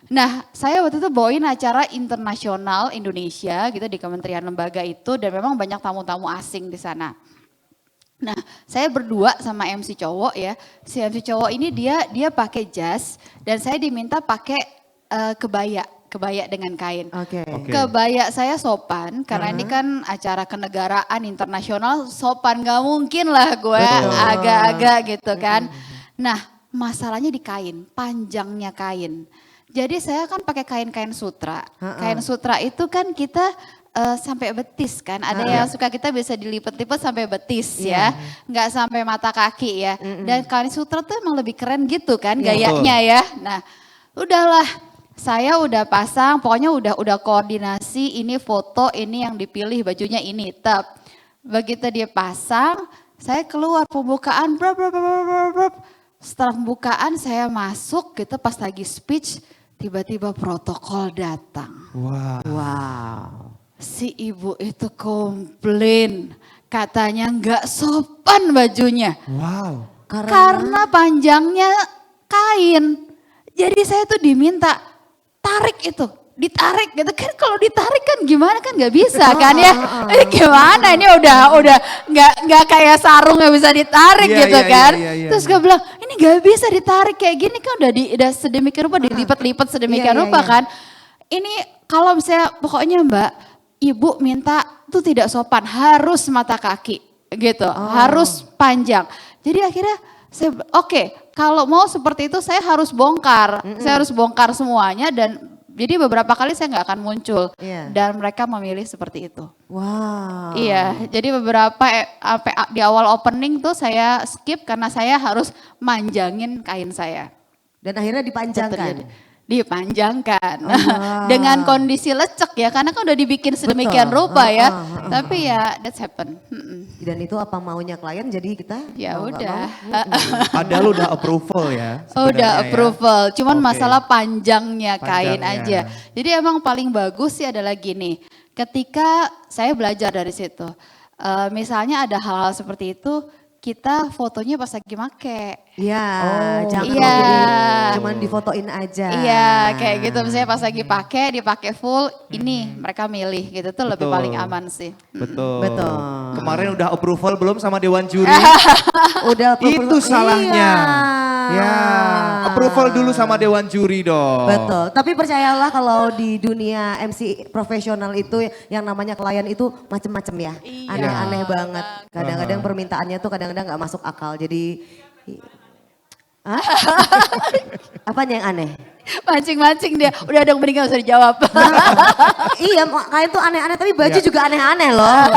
Nah saya waktu itu bawain acara internasional Indonesia gitu di Kementerian Lembaga itu dan memang banyak tamu-tamu asing di sana. Nah saya berdua sama MC cowok ya, si MC cowok ini dia pakai jas dan saya diminta pakai kebaya dengan kain. Oke. Kebaya saya sopan karena ini kan acara kenegaraan internasional sopan, gak mungkin lah gue agak-agak gitu kan. Nah masalahnya di kain, panjangnya kain. Jadi saya kan pakai kain-kain sutra. Kain sutra itu kan kita sampai betis kan. Ada yang suka kita bisa dilipat-lipat sampai betis ya. Nggak sampai mata kaki ya. Dan kain sutra tuh emang lebih keren gitu kan gayanya ya. Nah udahlah. Saya udah pasang, pokoknya udah koordinasi, ini foto, ini yang dipilih bajunya ini, tep. Begitu dia pasang, saya keluar pembukaan, setelah pembukaan saya masuk gitu pas lagi speech, tiba-tiba protokol datang. Wow. Si ibu itu komplain, katanya nggak sopan bajunya. Wow. Karena panjangnya kain. Jadi saya tuh diminta tarik itu, ditarik gitu kan, kalau ditarik kan gimana kan nggak bisa kan ya, gimana ini udah nggak kayak sarung yang bisa ditarik Iya, gitu iya, kan, iya, iya, terus gue bilang ini nggak bisa ditarik kayak gini kan udah sedemikian rupa dilipat-lipat sedemikian Iya, iya, rupa iya. kan, ini kalau misalnya pokoknya Mbak, Ibu minta tuh tidak sopan, harus mata kaki gitu, harus panjang. Jadi akhirnya saya oke, kalau mau seperti itu saya harus bongkar, saya harus bongkar semuanya dan jadi beberapa kali saya nggak akan muncul dan mereka memilih seperti itu. Wow. Iya, jadi beberapa di awal opening tuh saya skip karena saya harus manjangin kain saya. Dan akhirnya dipanjangkan. Dipanjangkan dengan kondisi lecek ya karena kan udah dibikin sedemikian rupa ya tapi ya that's happen. Dan itu apa maunya klien jadi kita Ya mau nggak udah. mau. Padahal udah approval ya. Udah sebenarnya ya. approval, cuman Oke. masalah panjangnya kain Panjangnya. aja. Jadi emang paling bagus sih adalah gini, ketika saya belajar dari situ, misalnya ada hal-hal seperti itu, kita fotonya pas lagi make. Iya, jangan Iya. cuman difotoin aja. Iya, kayak gitu. Misalnya pas lagi dipakai full, ini mereka milih gitu tuh lebih Betul. paling aman sih. Betul. Betul. Kemarin udah approval belum sama Dewan Juri? Udah Itu salahnya. Iya. Ya, approval dulu sama Dewan Juri dong. Betul, tapi percayalah kalau di dunia MC profesional itu yang namanya klien itu macem-macem ya. Iya, Aneh-aneh banget. Kadang-kadang permintaannya tuh kadang-kadang nggak masuk akal. Jadi, Hah? Apanya yang aneh? Mancing-mancing dia, udah dong mending gak usah dijawab. Iya, klien tuh aneh-aneh tapi baju Iya. juga aneh-aneh loh.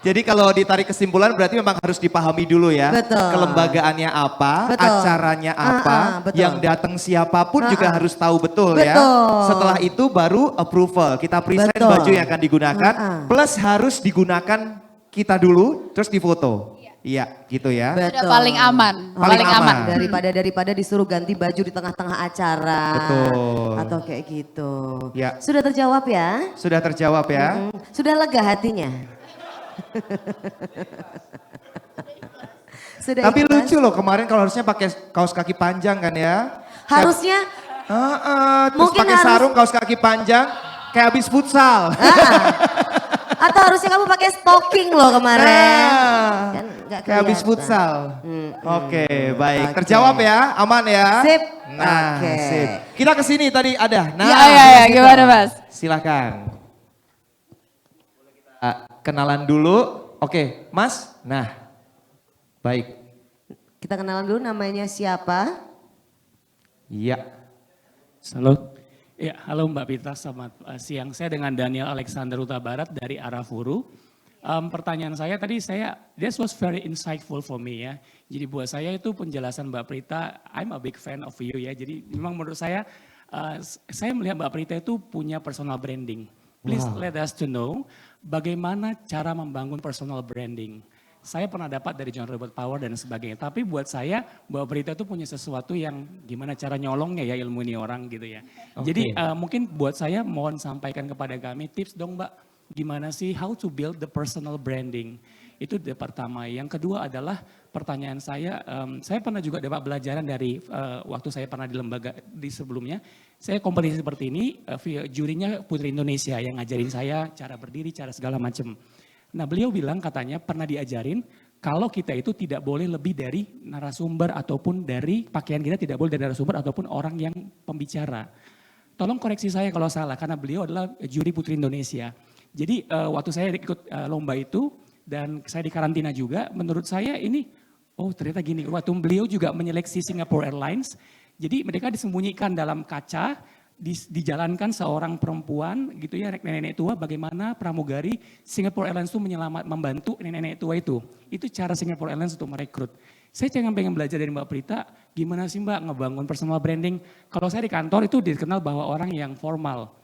Jadi kalau ditarik kesimpulan berarti memang harus dipahami dulu ya. Betul. Kelembagaannya apa, Betul. acaranya apa, betul. yang datang siapapun juga harus tahu betul ya. Betul. Setelah itu baru approval. Kita present Betul. baju yang akan digunakan, plus harus digunakan kita dulu, terus difoto. Iya, gitu ya. Udah paling aman, Paling aman. Daripada disuruh ganti baju di tengah-tengah acara. Betul. Atau kayak gitu. Ya. Sudah terjawab ya? Sudah terjawab ya. Sudah lega hatinya? Sudah Tapi ikhlas? lucu loh kemarin kalau harusnya pakai kaos kaki panjang kan ya. Harusnya Terus Mungkin pakai harus- sarung kaos kaki panjang kayak habis futsal. atau harusnya kamu pakai stocking loh kemarin. Kan nggak Kayak habis kelihatan. futsal. Oke, baik. Oke. Terjawab ya, aman ya. Sip. Nah, Oke. sip. Kita kesini tadi ada. Nah, Ya, kita- gimana Mas? Silakan. Kita kenalan dulu. Oke, Mas. Nah, baik. Kita kenalan dulu namanya siapa? Iya. Halo. Ya, halo Mbak Pita, selamat siang. Saya dengan Daniel Alexander Huta Barat dari Arafuru. Pertanyaan saya tadi this was very insightful for me ya. Jadi buat saya itu penjelasan Mbak Prita, I'm a big fan of you ya. Jadi memang menurut saya melihat Mbak Prita itu punya personal branding. Please let us to know bagaimana cara membangun personal branding. Saya pernah dapat dari John Robert Power dan sebagainya. Tapi buat saya Mbak Prita itu punya sesuatu yang gimana cara nyolongnya ya ilmu ini orang gitu ya. Jadi mungkin buat saya mohon sampaikan kepada kami tips dong Mbak. Gimana sih how to build the personal branding. Itu the pertama. Yang kedua adalah pertanyaan saya pernah juga dapat pelajaran dari waktu saya pernah di lembaga di sebelumnya. Saya kompetisi seperti ini, jurinya Putri Indonesia yang ngajarin saya cara berdiri, cara segala macam. Nah beliau bilang katanya pernah diajarin kalau kita itu tidak boleh lebih dari narasumber ataupun dari pakaian kita tidak boleh dari narasumber ataupun orang yang pembicara. Tolong koreksi saya kalau salah karena beliau adalah juri Putri Indonesia. Jadi waktu saya ikut lomba itu dan saya di karantina juga menurut saya ini ternyata gini. Waktu beliau juga menyeleksi Singapore Airlines jadi mereka disembunyikan dalam kaca dijalankan seorang perempuan gitu ya nenek-nenek tua bagaimana pramugari Singapore Airlines itu membantu nenek-nenek tua itu. Itu cara Singapore Airlines untuk merekrut. Saya pengen belajar dari Mbak Prita gimana sih Mbak ngebangun personal branding. Kalau saya di kantor itu dikenal bahwa orang yang formal.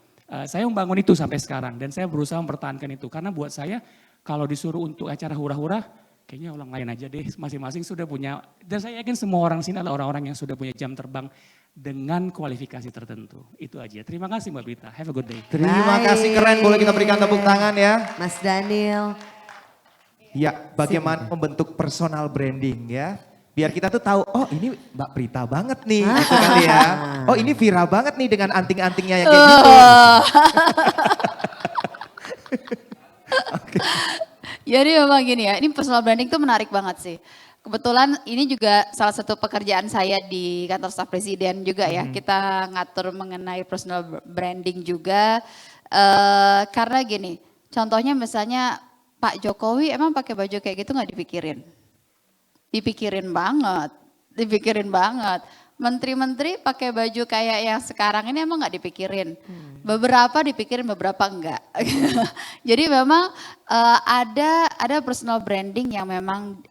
Saya membangun itu sampai sekarang dan saya berusaha mempertahankan itu. Karena buat saya kalau disuruh untuk acara hura-hura kayaknya orang lain aja deh masing-masing sudah punya. Dan saya yakin semua orang sini adalah orang-orang yang sudah punya jam terbang dengan kualifikasi tertentu. Itu aja. Terima kasih Mbak Prita. Have a good day. Terima kasih keren, boleh kita berikan tepuk tangan ya. Mas Daniel. Ya, bagaimana membentuk personal branding ya. Biar kita tuh tahu, oh ini Mbak Prita banget nih, gitu kali ya. Oh ini Vira banget nih dengan anting-antingnya yang kayak gitu. Jadi memang gini ya, ini personal branding tuh menarik banget sih. Kebetulan ini juga salah satu pekerjaan saya di kantor staf presiden juga ya. Kita ngatur mengenai personal branding juga. Karena gini, contohnya misalnya Pak Jokowi emang pakai baju kayak gitu nggak dipikirin? Dipikirin banget, dipikirin banget. Menteri-menteri pakai baju kayak yang sekarang ini emang nggak dipikirin. Beberapa dipikirin, beberapa enggak. Jadi memang ada personal branding yang memang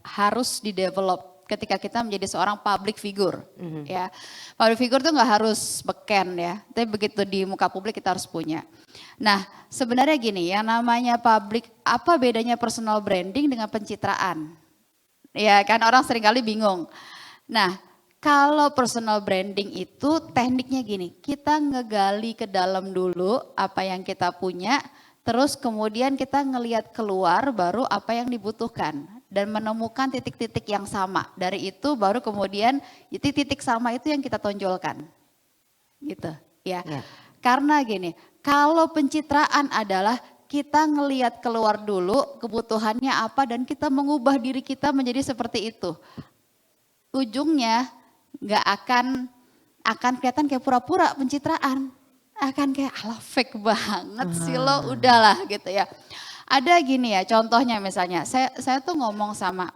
harus di-develop ketika kita menjadi seorang public figure. Ya, public figure tuh nggak harus beken ya, tapi begitu di muka publik kita harus punya. Nah, sebenarnya gini, yang namanya public, apa bedanya personal branding dengan pencitraan? Ya kan, orang seringkali bingung. Nah, kalau personal branding itu tekniknya gini, kita ngegali ke dalam dulu apa yang kita punya, terus kemudian kita ngelihat keluar baru apa yang dibutuhkan dan menemukan titik-titik yang sama. Dari itu baru kemudian titik-titik sama itu yang kita tonjolkan. Gitu, ya. Karena gini, kalau pencitraan adalah kita ngelihat keluar dulu kebutuhannya apa dan kita mengubah diri kita menjadi seperti itu. Ujungnya nggak akan kelihatan kayak pura-pura pencitraan. Akan kayak ala fake banget sih lo, udahlah gitu ya. Ada gini ya, contohnya misalnya saya tuh ngomong sama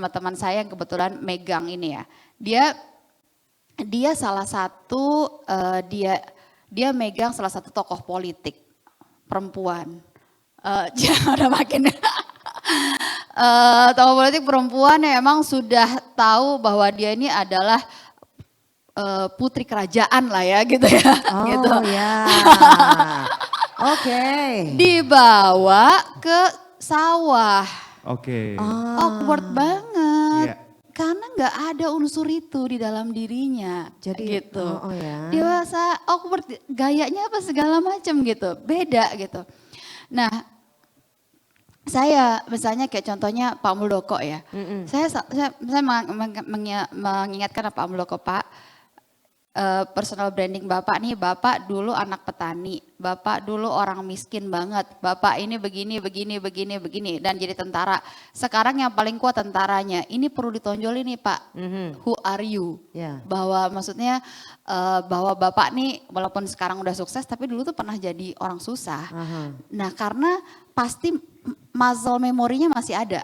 teman saya yang kebetulan megang ini ya. Dia salah satu dia megang salah satu tokoh politik perempuan. Udah makin tokoh politik perempuan yang emang sudah tahu bahwa dia ini adalah putri kerajaan lah ya gitu ya. Oh gitu. ya, oke. Dibawa ke sawah. Oke. Awkward banget. Iya. Karena nggak ada unsur itu di dalam dirinya. Jadi, gitu. oh ya. Dewasa awkward, gayanya apa segala macam gitu. Beda gitu. Nah, saya misalnya kayak contohnya Pak Muldoko ya. Saya mengingatkan Pak Muldoko, Pak, personal branding Bapak nih, Bapak dulu anak petani, Bapak dulu orang miskin banget, Bapak ini begini, dan jadi tentara. Sekarang yang paling kuat tentaranya, ini perlu ditonjolin nih Pak, who are you? Ya. Bahwa maksudnya bahwa Bapak nih walaupun sekarang udah sukses, tapi dulu tuh pernah jadi orang susah. Nah karena pasti muscle memorinya masih ada.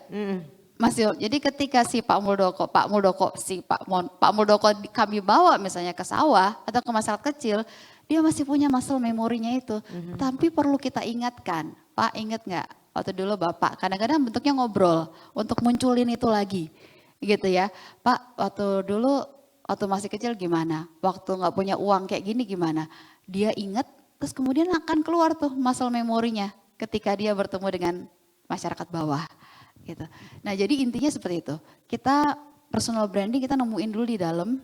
Jadi ketika si Pak Muldoko kami bawa misalnya ke sawah atau ke masyarakat kecil, dia masih punya muscle memorinya itu. Tapi perlu kita ingatkan, Pak ingat nggak waktu dulu Bapak, kadang-kadang bentuknya ngobrol untuk munculin itu lagi. Gitu ya, Pak waktu masih kecil gimana, waktu nggak punya uang kayak gini gimana. Dia ingat terus kemudian akan keluar tuh muscle memorinya ketika dia bertemu dengan masyarakat bawah. Gitu. Nah jadi intinya seperti itu, kita personal branding kita nemuin dulu di dalam,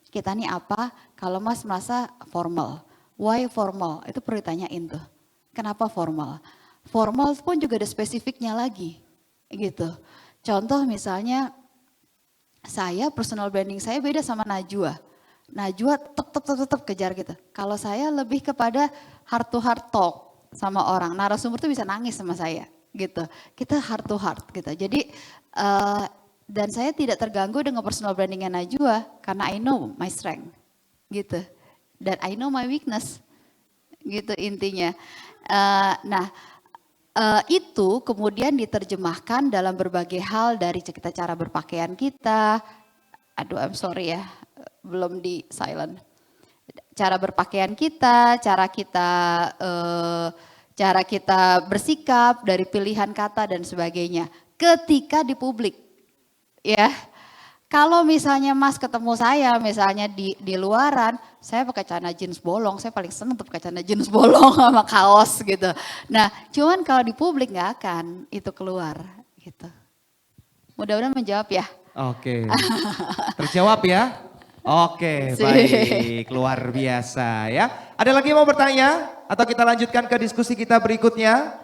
kita nih apa, kalau Mas merasa formal, why formal, itu perlu ditanyain tuh, kenapa formal? Formal pun juga ada spesifiknya lagi, gitu. Contoh misalnya, saya personal branding saya beda sama Najwa. Najwa tetap kejar gitu, kalau saya lebih kepada heart to heart talk sama orang, narasumber tuh bisa nangis sama saya. Gitu, kita heart to heart gitu. Jadi dan saya tidak terganggu dengan personal brandingnya Najwa karena I know my strength gitu, dan I know my weakness gitu intinya. Itu kemudian diterjemahkan dalam berbagai hal dari kita cara berpakaian kita. Aduh, I'm sorry ya, belum di silent. Cara berpakaian kita, cara kita bersikap, dari pilihan kata dan sebagainya. Ketika di publik, ya. Kalau misalnya Mas ketemu saya, misalnya di luaran, saya pakai celana jeans bolong, saya paling seneng tuh pakai celana jeans bolong sama kaos gitu. Nah, cuman kalau di publik nggak akan itu keluar, gitu. Mudah-mudahan menjawab ya. Oke, terjawab ya? Oke, baik, luar biasa ya. Ada lagi yang mau bertanya? Atau kita lanjutkan ke diskusi kita berikutnya?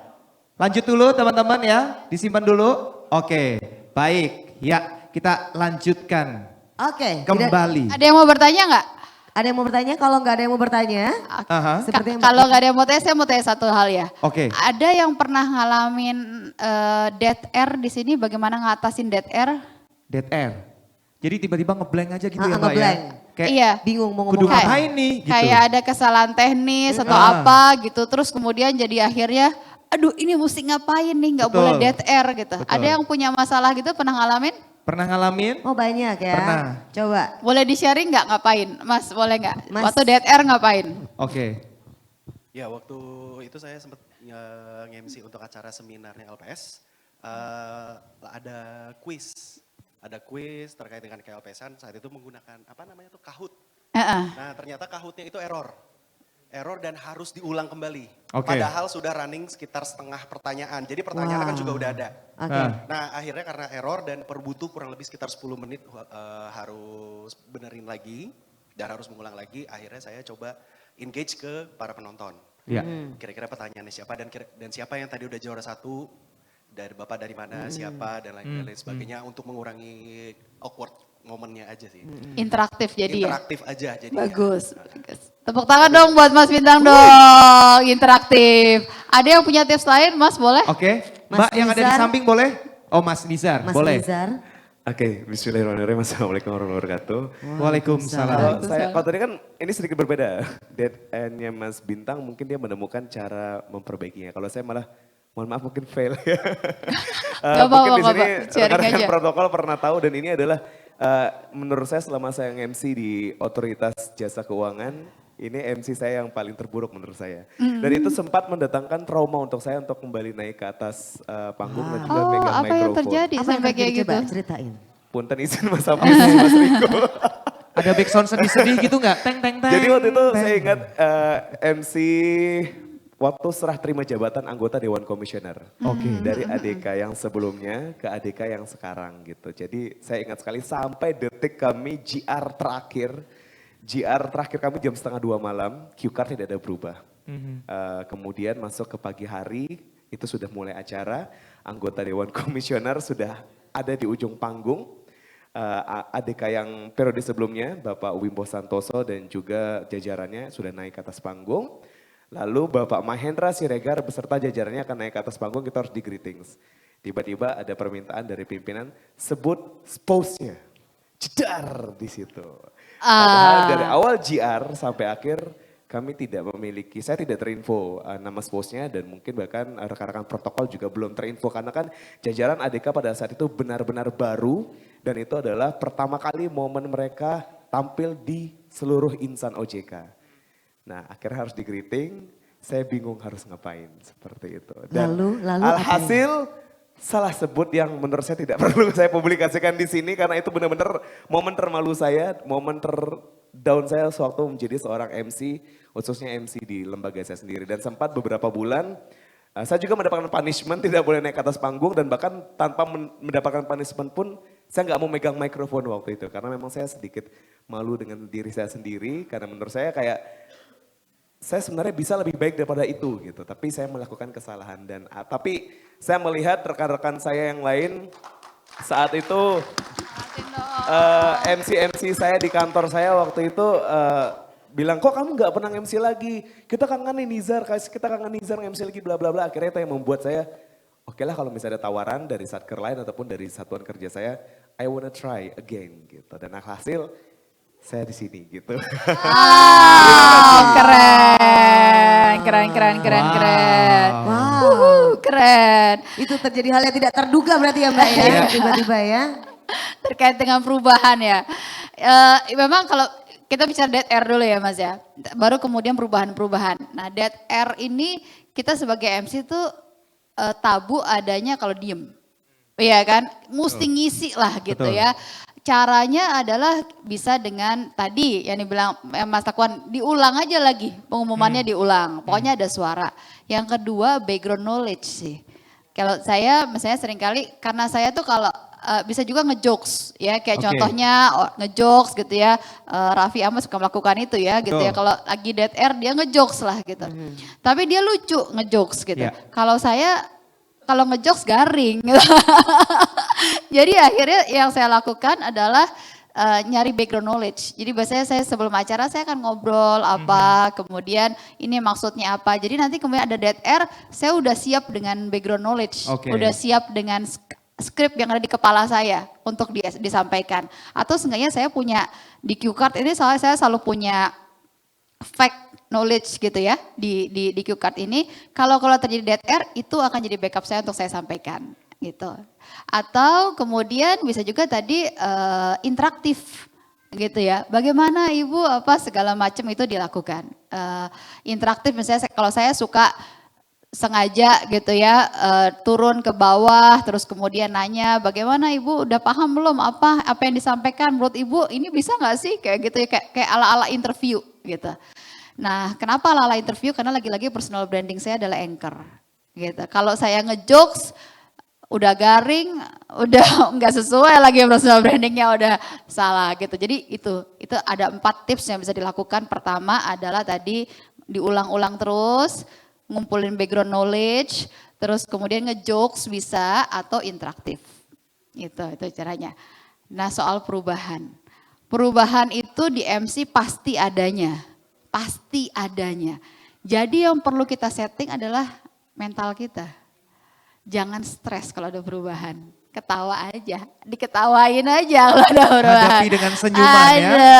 Lanjut dulu teman-teman ya, disimpan dulu. Oke, baik, ya kita lanjutkan Oke. kembali. Ada yang mau bertanya nggak? Ada yang mau bertanya? Kalau nggak ada yang mau bertanya, Aha. seperti yang Kalau nggak ada yang mau tanya, saya mau tanya satu hal ya. Oke. Ada yang pernah ngalamin dead air di sini? Bagaimana ngatasin dead air? Dead air. Jadi tiba-tiba ngeblank aja gitu ya Mbak ngeblank. ya? Kayak Iya. bingung mau kudu ngomong apa. ngapain nih gitu. Kayak ada kesalahan teknis atau apa gitu. Terus kemudian jadi akhirnya, aduh ini mesti ngapain nih, nggak Betul. boleh dead air gitu. Betul. Ada yang punya masalah gitu, pernah ngalamin? Pernah ngalamin? Oh banyak ya. Pernah. Coba. Boleh di-sharing nggak ngapain? Mas, boleh nggak? Mas. Waktu dead air ngapain? Oke. Ya waktu itu saya sempat nge-MC untuk acara seminarnya LPS. Ada quiz. Ada quiz terkait dengan KLPS-an. Saat itu menggunakan apa namanya tuh Kahoot. Heeh. Nah ternyata Kahoot-nya itu error. Error dan harus diulang kembali. Oke. Padahal sudah running sekitar setengah pertanyaan. Jadi pertanyaan kan juga udah ada. Oke. Nah akhirnya karena error dan per butuh kurang lebih sekitar 10 menit harus benerin lagi. Dan harus mengulang lagi. Akhirnya saya coba engage ke para penonton. Iya. Kira-kira pertanyaannya siapa dan siapa yang tadi udah juara 1. Dari Bapak dari mana, siapa dan lain sebagainya. Untuk mengurangi awkward momennya aja sih. Interaktif jadi ya? Interaktif aja jadi. Bagus. Bagus. Tepuk tangan dong buat Mas Bintang dong, interaktif. Ada yang punya tips lain, Mas boleh? Oke. Mas Mbak yang ada di Nizar. samping boleh? Oh Mas Nizar, Mas boleh. Nizar. Oke, bismillahirrahmanirrahim. Assalamualaikum warahmatullahi wabarakatuh. Waalaikumsalam. Kalau tadi kan ini sedikit berbeda. Dead end-nya Mas Bintang mungkin dia menemukan cara memperbaikinya. Kalau saya malah, mohon maaf mungkin fail ya. Mungkin di sini rekan-rekan protokol pernah tahu dan ini adalah menurut saya selama saya nge-MC di Otoritas Jasa Keuangan, ini MC saya yang paling terburuk menurut saya. Dan itu sempat mendatangkan trauma untuk saya untuk kembali naik ke atas panggung dan juga Oh, pegang apa yang mikrofon. terjadi Apa yang sampai terjadi? kayak gitu? Coba ceritain. Punten izin Mas Hafiz, Mas Riko. Ada backsound sedih-sedih gitu nggak? Teng teng teng. Jadi waktu itu teng. saya ingat MC waktu serah terima jabatan anggota Dewan Komisioner. Oke. Dari ADK yang sebelumnya ke ADK yang sekarang gitu. Jadi saya ingat sekali sampai detik kami GR terakhir kami jam 1:30 malam, cue card tidak ada berubah. Kemudian masuk ke pagi hari, itu sudah mulai acara, anggota Dewan Komisioner sudah ada di ujung panggung. ADK yang periode sebelumnya, Bapak Wimbo Santoso dan juga jajarannya sudah naik ke atas panggung. Lalu Bapak Mahendra Siregar beserta jajarannya akan naik ke atas panggung, kita harus di greetings. Tiba-tiba ada permintaan dari pimpinan, sebut spouse-nya. Jedar di situ. Padahal dari awal GR sampai akhir kami tidak memiliki, saya tidak terinfo nama spouse-nya dan mungkin bahkan rekan-rekan protokol juga belum terinfo. Karena kan jajaran ADK pada saat itu benar-benar baru dan itu adalah pertama kali momen mereka tampil di seluruh insan OJK. Nah akhirnya harus di greeting, saya bingung harus ngapain seperti itu. Dan Lalu alhasil salah sebut yang menurut saya tidak perlu saya publikasikan di sini karena itu benar-benar momen termalu saya, momen terdown saya sewaktu menjadi seorang MC, khususnya MC di lembaga saya sendiri. Dan sempat beberapa bulan saya juga mendapatkan punishment, tidak boleh naik ke atas panggung dan bahkan tanpa mendapatkan punishment pun saya nggak mau megang mikrofon waktu itu. Karena memang saya sedikit malu dengan diri saya sendiri karena menurut saya kayak saya sebenarnya bisa lebih baik daripada itu gitu, tapi saya melakukan kesalahan dan tapi saya melihat rekan-rekan saya yang lain saat itu MC saya di kantor saya waktu itu bilang kok kamu nggak pernah MC lagi, kita kangen Nizar, kita kangen Nizar MC lagi bla bla bla. Akhirnya itu yang membuat saya oke lah kalau misalnya ada tawaran dari satker lain ataupun dari satuan kerja saya, I wanna try again gitu. Dan hasil saya di sini gitu. Keren. Wow. Keren. Itu terjadi hal yang tidak terduga berarti ya Mbak ya, tiba-tiba ya. Terkait dengan perubahan ya. Memang kalau kita bicara dead air dulu ya Mas ya. Baru kemudian perubahan-perubahan. Nah dead air ini kita sebagai MC tuh tabu adanya kalau diem. Iya kan, mesti ngisi lah gitu ya. Caranya adalah bisa dengan tadi yang dibilang Mas Takwan, diulang aja lagi, pengumumannya diulang. Pokoknya ada suara. Yang kedua background knowledge sih. Kalau saya misalnya seringkali, karena saya tuh kalau bisa juga ngejokes ya, kayak contohnya ngejokes gitu ya. Raffi Ahmad suka melakukan itu ya gitu ya. Kalau lagi dead air dia ngejokes lah gitu. Tapi dia lucu ngejokes gitu. Kalau saya kalau ngejokes garing. Jadi akhirnya yang saya lakukan adalah nyari background knowledge. Jadi biasanya saya sebelum acara saya akan ngobrol apa, kemudian ini maksudnya apa. Jadi nanti kemudian ada dead air, saya udah siap dengan background knowledge, Oke. udah siap dengan skrip yang ada di kepala saya untuk disampaikan. Atau seenggaknya saya punya di cue card ini saya selalu punya fact knowledge gitu ya di cue card ini. Kalau terjadi dead air itu akan jadi backup saya untuk saya sampaikan gitu. Atau kemudian bisa juga tadi interaktif gitu ya. Bagaimana Ibu apa segala macam itu dilakukan. Interaktif misalnya kalau saya suka sengaja gitu ya turun ke bawah terus kemudian nanya bagaimana Ibu udah paham belum apa yang disampaikan menurut Ibu ini bisa nggak sih kayak gitu ya kayak ala-ala interview gitu. Nah kenapa ala-ala interview karena lagi-lagi personal branding saya adalah anchor gitu. Kalau saya ngejokes udah garing, udah nggak sesuai lagi personal brandingnya udah salah gitu. Jadi itu ada 4 tips yang bisa dilakukan. Pertama adalah tadi diulang-ulang terus, ngumpulin background knowledge, terus kemudian ngejokes bisa atau interaktif. Itu caranya. Nah soal perubahan. Perubahan itu di MC pasti adanya. Pasti adanya. Jadi yang perlu kita setting adalah mental kita. Jangan stres kalau ada perubahan. Ketawa aja, diketawain aja kalau ada perubahan. Hadapi dengan senyuman ya. Ada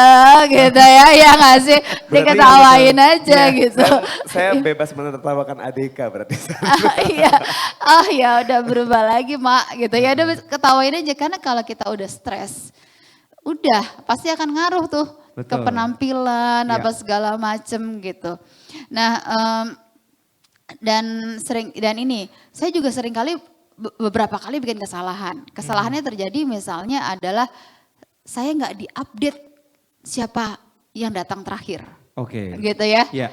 gitu ya nggak sih? Diketawain aja gitu. Saya bebas menertawakan Adeka berarti. Iya, ya udah berubah lagi mak gitu ya udah ketawain aja karena kalau kita udah stres, udah pasti akan ngaruh tuh ke Betul. penampilan Ya. apa segala macem gitu. Nah dan ini saya juga sering kali beberapa kali bikin kesalahan. Kesalahannya terjadi misalnya adalah saya nggak diupdate siapa yang datang terakhir. Oke. Gitu ya. Ya.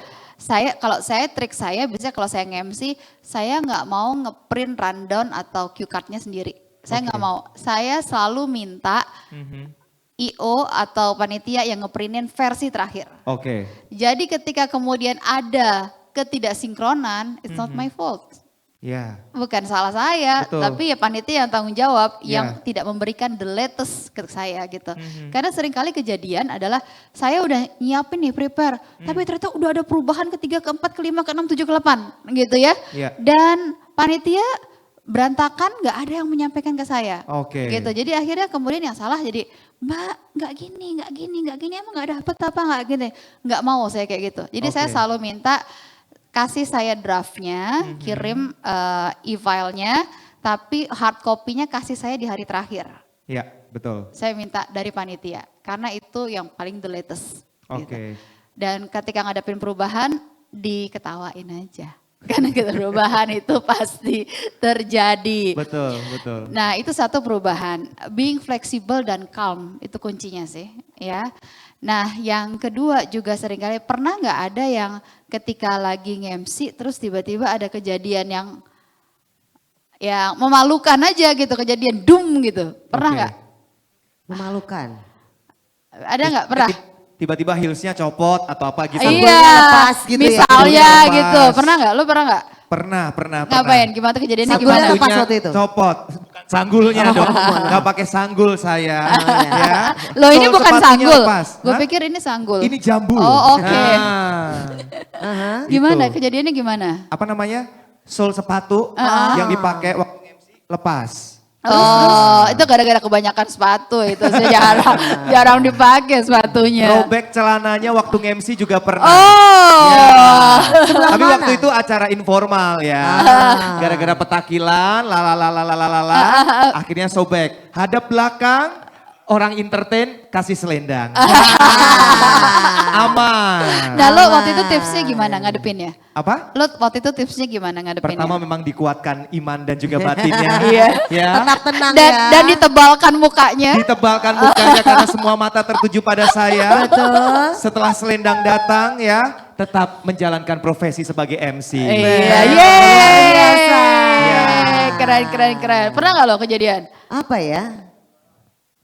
Kalau saya trik saya biasanya kalau saya nge-MC saya nggak mau ngeprint rundown atau cue card-nya sendiri. Saya nggak mau. Saya selalu minta IO atau panitia yang ngeprintin versi terakhir. Oke. Jadi ketika kemudian ada ketidaksinkronan, it's not my fault. Ya. Bukan salah saya, Betul. tapi ya panitia yang tanggung jawab Ya. yang tidak memberikan the latest ke saya gitu. Karena seringkali kejadian adalah saya udah nyiapin nih prepare, tapi ternyata udah ada perubahan ke-3, ke-4, ke-5, ke-6, 7, ke-8 gitu ya. Ya. Dan panitia berantakan nggak ada yang menyampaikan ke saya. Oke. Gitu. Jadi akhirnya kemudian yang salah jadi Mbak nggak gini, emang nggak dapet apa nggak gini. Nggak mau saya kayak gitu. Jadi saya Oke. selalu minta kasih saya draftnya, kirim e-filenya, tapi hard copy-nya kasih saya di hari terakhir. Ya, betul. Saya minta dari panitia, karena itu yang paling the latest. Gitu. Oke. Dan ketika ngadepin perubahan, diketawain aja. Karena perubahan itu pasti terjadi. Betul, betul. Nah itu satu perubahan, being flexible dan calm itu kuncinya sih ya. Nah yang kedua juga seringkali pernah nggak ada yang ketika lagi nge-MC terus tiba-tiba ada kejadian yang memalukan aja gitu, kejadian doom gitu, pernah Oke. nggak? Memalukan. Ada nggak pernah? Tiba-tiba heelsnya copot atau apa gitu. Sanggulnya Iya, lepas gitu ya. misalnya Sanggulnya gitu, lepas. pernah nggak? Lu pernah nggak? Pernah. Ngapain? Gimana tuh kejadiannya Sanggulnya gimana? lepas waktu itu? Copot. Sanggulnya dong. Gak pakai sanggul saya. ya. Loh ini Sol bukan sepatunya sanggul, lepas. gue Hah? pikir ini sanggul. Ini jambu. Oh oke. Nah, Gimana itu. kejadiannya gimana? Apa namanya? Sol sepatu yang dipakai waktu MC lepas. Oh, itu gara-gara kebanyakan sepatu itu saya jarang dipakai sepatunya. Robek celananya waktu MC juga pernah. Oh. Ya. Sebelah Tapi mana? waktu itu acara informal ya. Gara-gara petakilan, akhirnya sobek. Hadap belakang, orang entertain kasih selendang. Aman. Nah lo waktu itu tipsnya gimana ngadepinnya? Apa? Lo waktu itu tipsnya gimana ngadepinnya? Pertama memang dikuatkan iman dan juga batinnya. Iya. Ya. Tetap tenang dan, ya. dan ditebalkan mukanya. Ditebalkan mukanya karena semua mata tertuju pada saya. Betul. Setelah selendang datang ya, tetap menjalankan profesi sebagai MC. Iya, biasa. keren. Pernah nggak lo kejadian? Apa ya?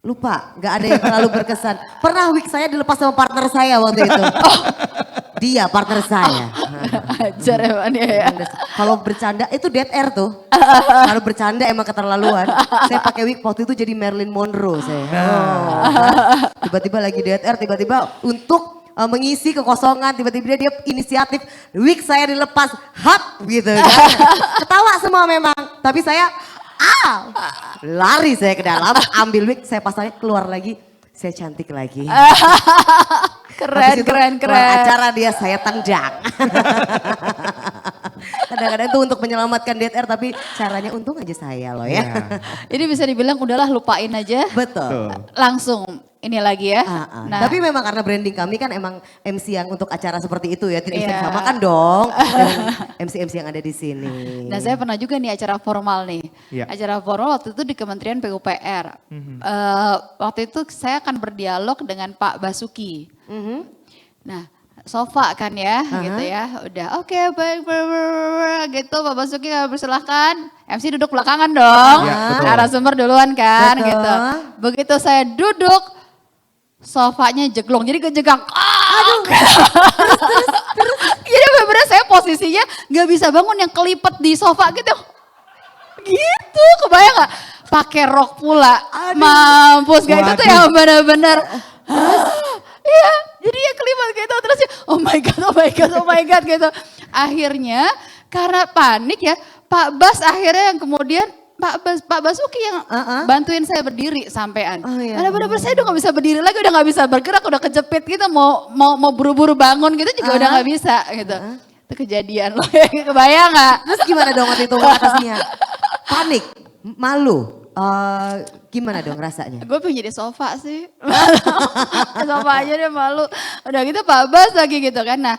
Lupa, nggak ada yang terlalu berkesan. Pernah wig saya dilepas sama partner saya waktu itu. Dia partner saya. ajar emang dia ya. Kalau bercanda itu dead air tuh. Kalau bercanda emang keterlaluan. Saya pakai wig waktu itu jadi Marilyn Monroe saya. Tiba-tiba lagi dead air, tiba-tiba untuk mengisi kekosongan, tiba-tiba dia inisiatif wig saya dilepas, hap gitu kan. Ketawa semua memang, tapi saya lari saya ke dalam, ambil wig, saya pasangnya keluar lagi, saya cantik lagi. Keren, Habis itu, keren, keluar keren. acara dia saya tendang. Kadang-kadang itu untuk menyelamatkan dead air, tapi caranya untung aja saya loh ya. Ini bisa dibilang udahlah lupain aja. Betul. Langsung ini lagi ya. Nah, tapi memang karena branding kami kan emang MC yang untuk acara seperti itu ya, tidak bisa Iya. disamakan dong dengan MC-MC yang ada di sini. Nah saya pernah juga nih acara formal nih. Iya. Acara formal waktu itu di Kementerian PUPR. Waktu itu saya akan berdialog dengan Pak Basuki. Nah sofa kan ya gitu ya. Udah oke, baik gitu Pak Basuki bersilahkan. MC duduk belakangan dong. Iya, betul. Narasumber duluan kan Betul. gitu. Begitu saya duduk sofanya jeglong jadi kejegang. Aduh. Jadi bener-bener saya posisinya nggak bisa bangun yang kelipet di sofa gitu. Gitu, kebayang gak? Pakai rok pula. Mampus gak itu tuh yang bener-bener. Iya, jadi ya kelipet gitu terus ya, oh my god, oh my god, oh my god gitu. Akhirnya karena panik ya, Pak Bas akhirnya yang kemudian Pak Basuki yang bantuin saya berdiri sampean. Oh, iya. Karena benar-benar saya udah gak bisa berdiri lagi, udah gak bisa bergerak, udah kejepit gitu, mau buru-buru bangun gitu juga udah gak bisa gitu. Itu kejadian loh, kebayang gak? Terus gimana dong waktu itu atasnya? Panik, malu, gimana dong rasanya? Gue pengen jadi sofa sih. Sofa aja deh malu. Udah gitu Pak Bas lagi gitu kan. Nah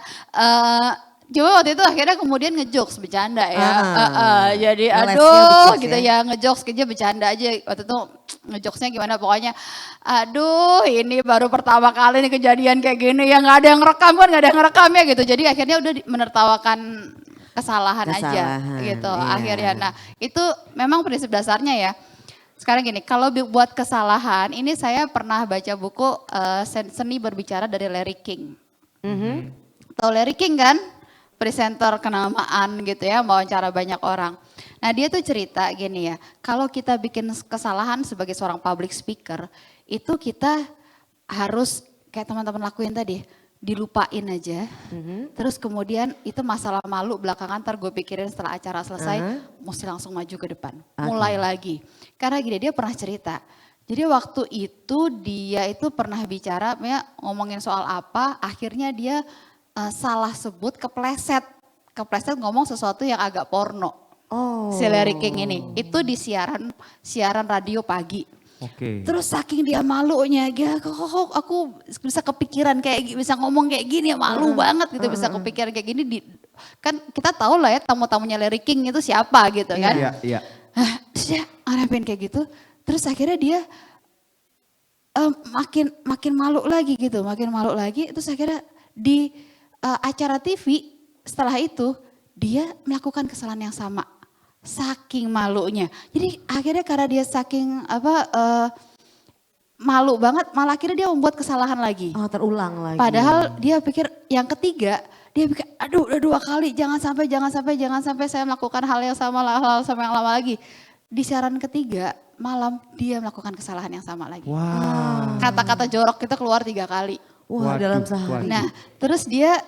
cuma waktu itu akhirnya kemudian ngejokes bercanda ya. Jadi Ngelesnya aduh ngejokes gitu ya. ya ngejokes aja bercanda aja. Waktu itu ngejokesnya gimana pokoknya. Aduh ini baru pertama kali nih kejadian kayak gini ya nggak ada yang rekam kan nggak ada yang rekam ya gitu. Jadi akhirnya udah menertawakan kesalahan aja gitu iya. akhirnya. Nah itu memang prinsip dasarnya ya. Sekarang gini, kalau buat kesalahan, ini saya pernah baca buku Seni Berbicara dari Larry King. Tahu Larry King kan? Presenter kenamaan gitu ya, wawancara banyak orang. Nah dia tuh cerita gini ya, kalau kita bikin kesalahan sebagai seorang public speaker, itu kita harus kayak teman-teman lakuin tadi, dilupain aja. Terus kemudian itu masalah malu belakangan ntar gue pikirin setelah acara selesai, mesti langsung maju ke depan. Mulai lagi. Karena gini dia pernah cerita, jadi waktu itu dia itu pernah bicara ya, ngomongin soal apa, akhirnya dia salah sebut kepleset ngomong sesuatu yang agak porno. Si Larry King ini, itu di siaran radio pagi. Oke. Terus saking dia malunya, ya kok aku bisa kepikiran bisa ngomong kayak gini ya malu banget gitu bisa kepikiran kayak gini kan kita tahu lah ya tamu-tamunya Larry King itu siapa gitu kan. Iya, iya. Terus dia ngarepin kayak gitu, terus akhirnya dia makin malu lagi gitu, terus akhirnya di acara TV setelah itu dia melakukan kesalahan yang sama. Saking malunya. Jadi akhirnya karena dia saking malu banget, malah akhirnya dia membuat kesalahan lagi. Oh terulang lagi. Padahal dia pikir yang ketiga, dia pikir aduh udah 2 kali jangan sampai saya melakukan hal yang sama yang lama lagi. Di siaran ketiga malam dia melakukan kesalahan yang sama lagi. Wow. Kata-kata jorok kita keluar 3 kali. Wah Waduh, dalam sehari. Nah, terus dia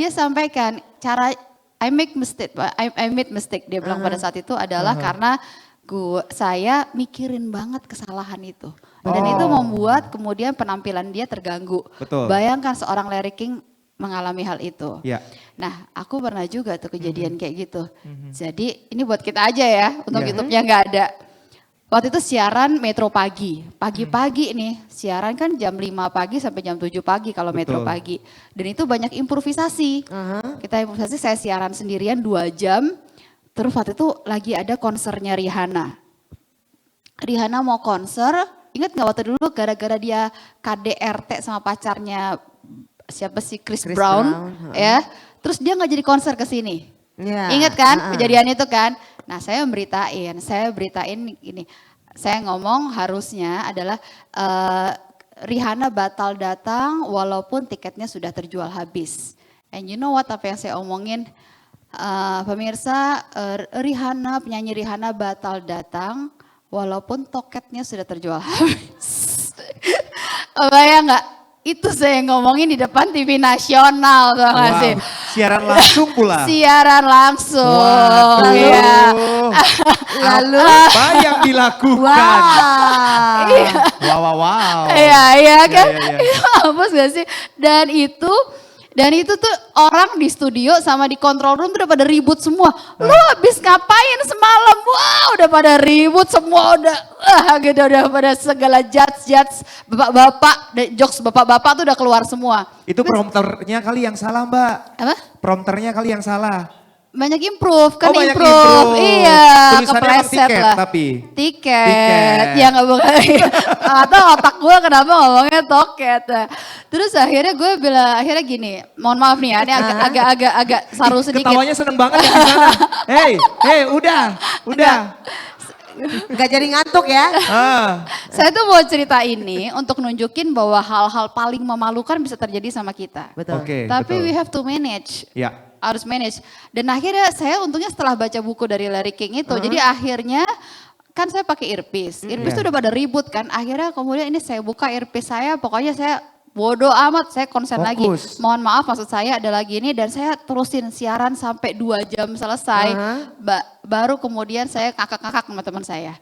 sampaikan cara I made mistake dia bilang pada saat itu adalah karena saya mikirin banget kesalahan itu. Dan itu membuat kemudian penampilan dia terganggu. Betul. Bayangkan seorang Larry King mengalami hal itu. Ya. Nah, aku pernah juga tuh kejadian kayak gitu. Jadi ini buat kita aja ya, untuk YouTube-nya nggak ada. Waktu itu siaran Metro Pagi, pagi-pagi nih, siaran kan jam 5 pagi sampai jam 7 pagi kalau Metro Betul. Pagi. Dan itu banyak improvisasi. Kita improvisasi, saya siaran sendirian 2 jam, terus waktu itu lagi ada konsernya Rihanna. Rihanna mau konser, ingat gak waktu dulu gara-gara dia KDRT sama pacarnya siapa sih Chris Brown, ya. Terus dia nggak jadi konser ke sini. Ya. Ingat kan kejadian itu kan? Nah saya beritain gini, saya ngomong harusnya adalah Rihanna batal datang walaupun tiketnya sudah terjual habis. And you know what, apa yang saya omongin? Pemirsa, Rihanna, penyanyi Rihanna batal datang walaupun toketnya sudah terjual habis. Bayang nggak? Itu saya ngomongin di depan TV nasional, tau gak sih? Siaran langsung pula. Siaran langsung. Waduh. Iya. Lalu Apa yang dilakukan? Wow. Iya kan? Iya. Itu hapus gak sih? Dan itu tuh orang di studio sama di control room tuh udah pada ribut semua. Lu habis ngapain semalam? Wah, udah pada ribut semua, udah pada segala judge bapak-bapak, jokes bapak-bapak tuh udah keluar semua. Itu prompternya kali yang salah, Mbak. Apa? Prompternya kali yang salah. Banyak improve, kan banyak improve. improve. Iya, Tulisannya kepleset emang tiket lah. tapi? Tiket. Ya nggak boleh. Atau otak gue kenapa ngomongnya toket. Nah, terus akhirnya gue bilang, akhirnya gini, mohon maaf nih ya, ini agak saru sedikit. Ketawanya seneng banget ya di sana. Hey, udah. nggak jadi ngantuk ya. Saya tuh mau cerita ini untuk nunjukin bahwa hal-hal paling memalukan bisa terjadi sama kita. Betul. Oke, Tapi betul. we have to manage. Ya. Harus manage. Dan akhirnya saya untungnya setelah baca buku dari Larry King itu, jadi akhirnya kan saya pakai earpiece. Earpiece tuh udah pada ribut kan. Akhirnya kemudian ini saya buka earpiece saya, pokoknya saya bodoh amat, saya konsen lagi. Fokus. Mohon maaf maksud saya adalah gini, dan saya terusin siaran sampai 2 jam selesai. Baru kemudian saya ngakak-ngakak sama teman saya.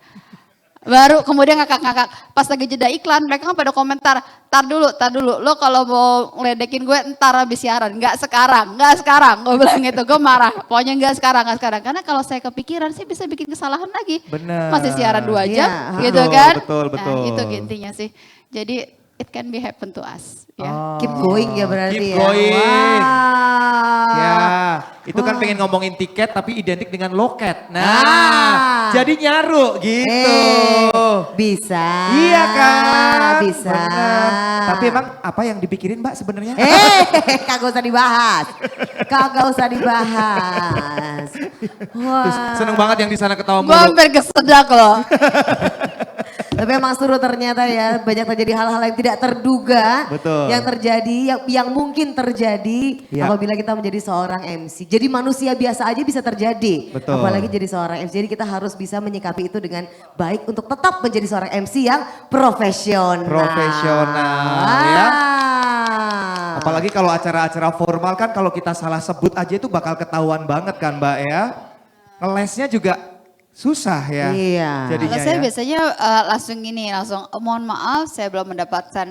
Baru kemudian ngakak-ngakak. Pas lagi jeda iklan, mereka kan pada komentar, tar dulu. Lo kalau mau ngeledekin gue ntar habis siaran. Nggak sekarang. Gue bilang gitu, gue marah. Pokoknya nggak sekarang. Karena kalau saya kepikiran, saya bisa bikin kesalahan lagi. Bener. Masih siaran 2 jam, Iya, gitu betul, kan. betul. Nah, itu intinya sih. Jadi, it can be happen to us. Ya. Keep going ya berarti Keep ya. going. Wow. Ya, itu kan pengen ngomongin tiket tapi identik dengan loket. Nah, jadi nyaru gitu. Bisa. Iya kan? Bisa. Bener. Tapi emang apa yang dipikirin Mbak sebenarnya? Kagak usah dibahas. Wah. Seneng banget yang di sana ketawa Gue mulu. hampir kesedak loh. Tapi emang seru ternyata ya, banyak terjadi hal-hal yang tidak terduga. Betul. Yang terjadi, yang mungkin terjadi Ya. apabila kita menjadi seorang MC. Jadi manusia biasa aja bisa terjadi. Betul. Apalagi jadi seorang MC. Jadi kita harus bisa menyikapi itu dengan baik untuk tetap menjadi seorang MC yang profesional. Ya. Ah. Apalagi kalau acara-acara formal kan kalau kita salah sebut aja itu bakal ketahuan banget kan Mbak ya. Ngelesnya juga susah ya. Iya. Jadinya Kalau saya ya. biasanya langsung mohon maaf saya belum mendapatkan